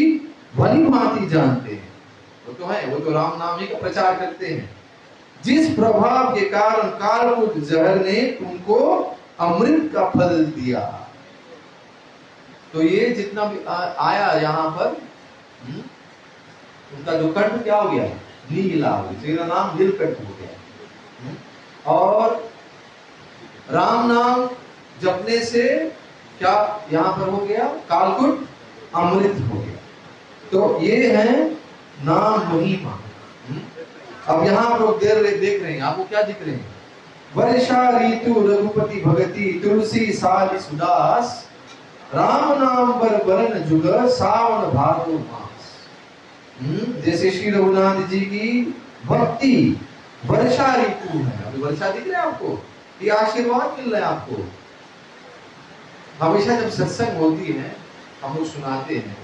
भली भांति जानते हैं। वो तो है, वो तो राम नाम ही का प्रचार करते हैं। जिस प्रभाव के कारण कालकूट जहर ने उनको अमृत का फल दिया। तो ये जितना भी आया यहाँ पर उनका जो कंठ क्या हो गया? नीला हो गया, तेरा नाम नीलकंठ हो गया। और राम नाम जपने से क्या यहाँ पर हो गया? कालकूट अमृत हो गया। तो ये है नाम महिमा। अब यहाँ आप लोग देख रहे हैं, आपको क्या दिख रहे हैं? वर्षा ऋतु रघुपति भगति तुलसी साज सुदास, राम नाम बर बरन जुग सावन भादो मास। जैसे श्री रघुनाथ जी की भक्ति वर्षा ऋतु है। अभी वर्षा दिख रहा है आपको? ये आशीर्वाद मिल रहा है आपको। हमेशा जब सत्संग होती है हम लोग सुनाते हैं,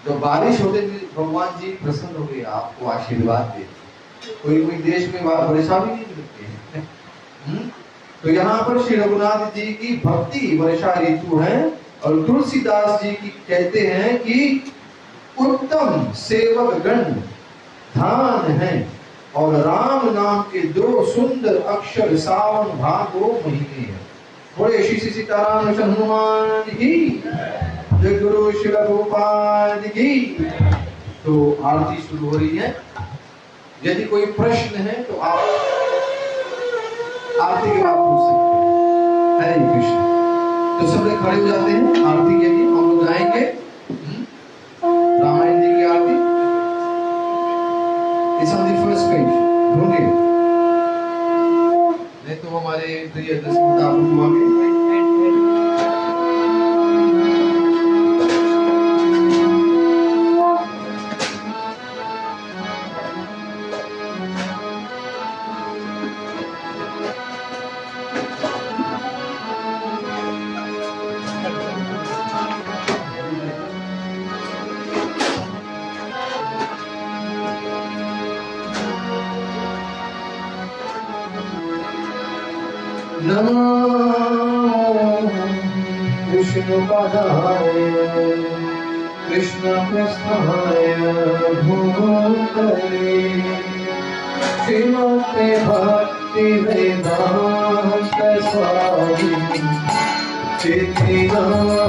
जब बारिश होते भगवान जी प्रसन्न हो गए, आपको आशीर्वाद देते। कोई देश में वर्षा भी नहीं मिलती है। तो यहाँ पर श्री रघुनाथ जी की भक्ति वर्षा ऋतु है। और तुलसीदास जी की कहते हैं कि उत्तम सेवक गण धान है, और राम नाम के 2 सुंदर अक्षर सावन भादो महीने हैं। बोले श्री सीताराम हनुमान की जय, गुरु श्री गोपाल की। तो आरती शुरू हो रही है। यदि कोई प्रश्न है तो आप आरती के बाद पूछ सकते हैं। हरे कृष्ण। तो सब लोग खड़े हो जाते हैं आरती के लिए। हम लोग गाएंगे रामायण जी की आरती। It's on the first page, ढूंढिए, नहीं तो हमारे प्रिय दसमता हुआ में विष्णुपदाय कृष्णप्रस्थाय भूतले श्रीमते भक्त वेदांत स्वामी चित्तिनामिने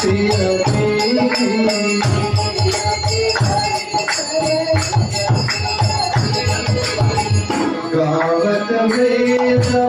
Thank you. Hare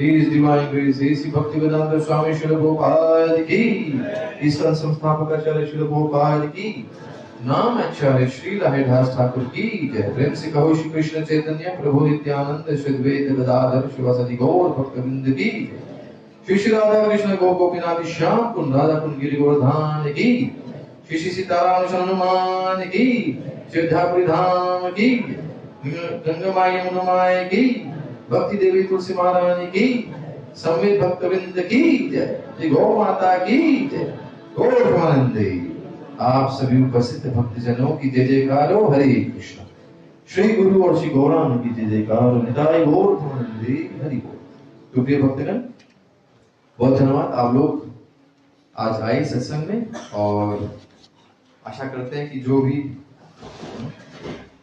His divine grace, His Bhaktivedanta Swami Srila Prabhupada ki, ईश्वर संस्थापक आचार्य श्रील प्रभुपाद की, नाम आचार्य श्री लहरदास ठाकुर की जय। प्रेम से कहो श्री कृष्ण चैतन्य प्रभु नित्यानंद श्री द्वैत गदाधर शिवासादि गौर भक्तवृंद की, श्री श्री राधा कृष्ण गोपीनाथ श्याम कुंड राधा कुंड गिरि गोवर्धन की, श्री श्री सीताराम हनुमान की, सिद्धापुरी धाम की, गंगा माई यमुना माई की, भक्ति देवी तुलसी महारानी की, संवेद भक्तवृंद की जय, गौ माता की जय, गौर प्रेमानंदे। आप सभी उपस्थित भक्तजनों की जय जयकार हो। हरे कृष्ण। श्री गुरु और श्री गौरांग की जय जयकार हो। निताय गौर प्रेमानंदे। हरि बोल। तो प्रिय भक्तगण, बहुत धन्यवाद आप लोग आज आए सत्संग में, और आशा करते हैं कि जो भी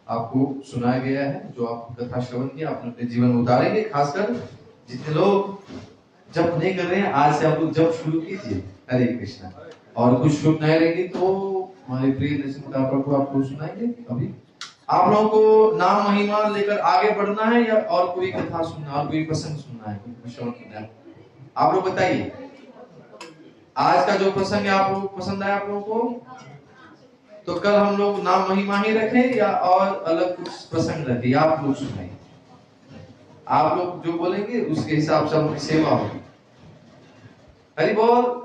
आपको सुनाया गया है, जो आप कथा श्रवण किया, आप अपने जीवन में उतारेंगे। खासकर जितने लोग जप नहीं कर रहे हैं, आज से आप लोग जप शुरू कीजिए। हरे कृष्ण। और कुछ शुभ नहीं रहेंगे तो हमारे प्रिय नरसिंह प्रभु आपको सुनाएंगे। अभी आप लोगों को नाम महिमा लेकर आगे बढ़ना है, या और कोई कथा सुनना, और कोई प्रसंग सुनना है, कोई श्रवण करना है, आप लोग बताइए। आज का जो प्रसंग है आप लोग पसंद आया आप लोगों को, तो कल हम लोग नाम महिमा ही रखें या और अलग कुछ प्रसंग रखें, आप लोग सुनाइए। आप लोग जो बोलेंगे उसके हिसाब से आपकी सेवा होगी। हरि बोल।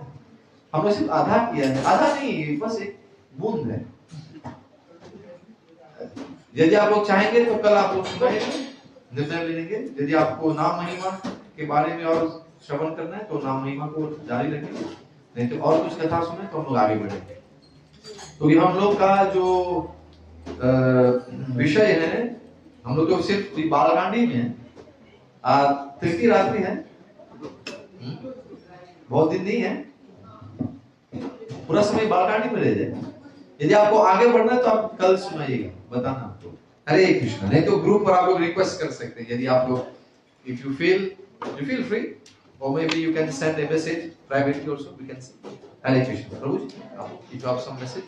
हमने सिर्फ आधा किया है, आधा नहीं, बस एक बूंद है। यदि आप लोग चाहेंगे तो कल आप लोग सुनाएंगे, निर्णय ले लेंगे। यदि आपको नाम महिमा के बारे में और श्रवण करना है तो नाम महिमा को जारी रखेंगे, नहीं तो और कुछ कथा सुने तो हम लोग आगे बढ़ेंगे। तो ये हम लोग का जो विषय है, हम लोग तो सिर्फ बालकांडी में है। तृतीय रात्रि है, बहुत दिन नहीं है, पूरा समय बालकांडी में रह जाए। यदि आपको आगे बढ़ना है तो आप कल सुनाइएगा, बताना आपको। हरे कृष्ण। नहीं तो ग्रुप पर आप लोग रिक्वेस्ट कर सकते हैं, यदि आप लोग, if you feel free, or maybe you can send a message privately also, we can see. Hare Krishna. Prabhu, if you have some message,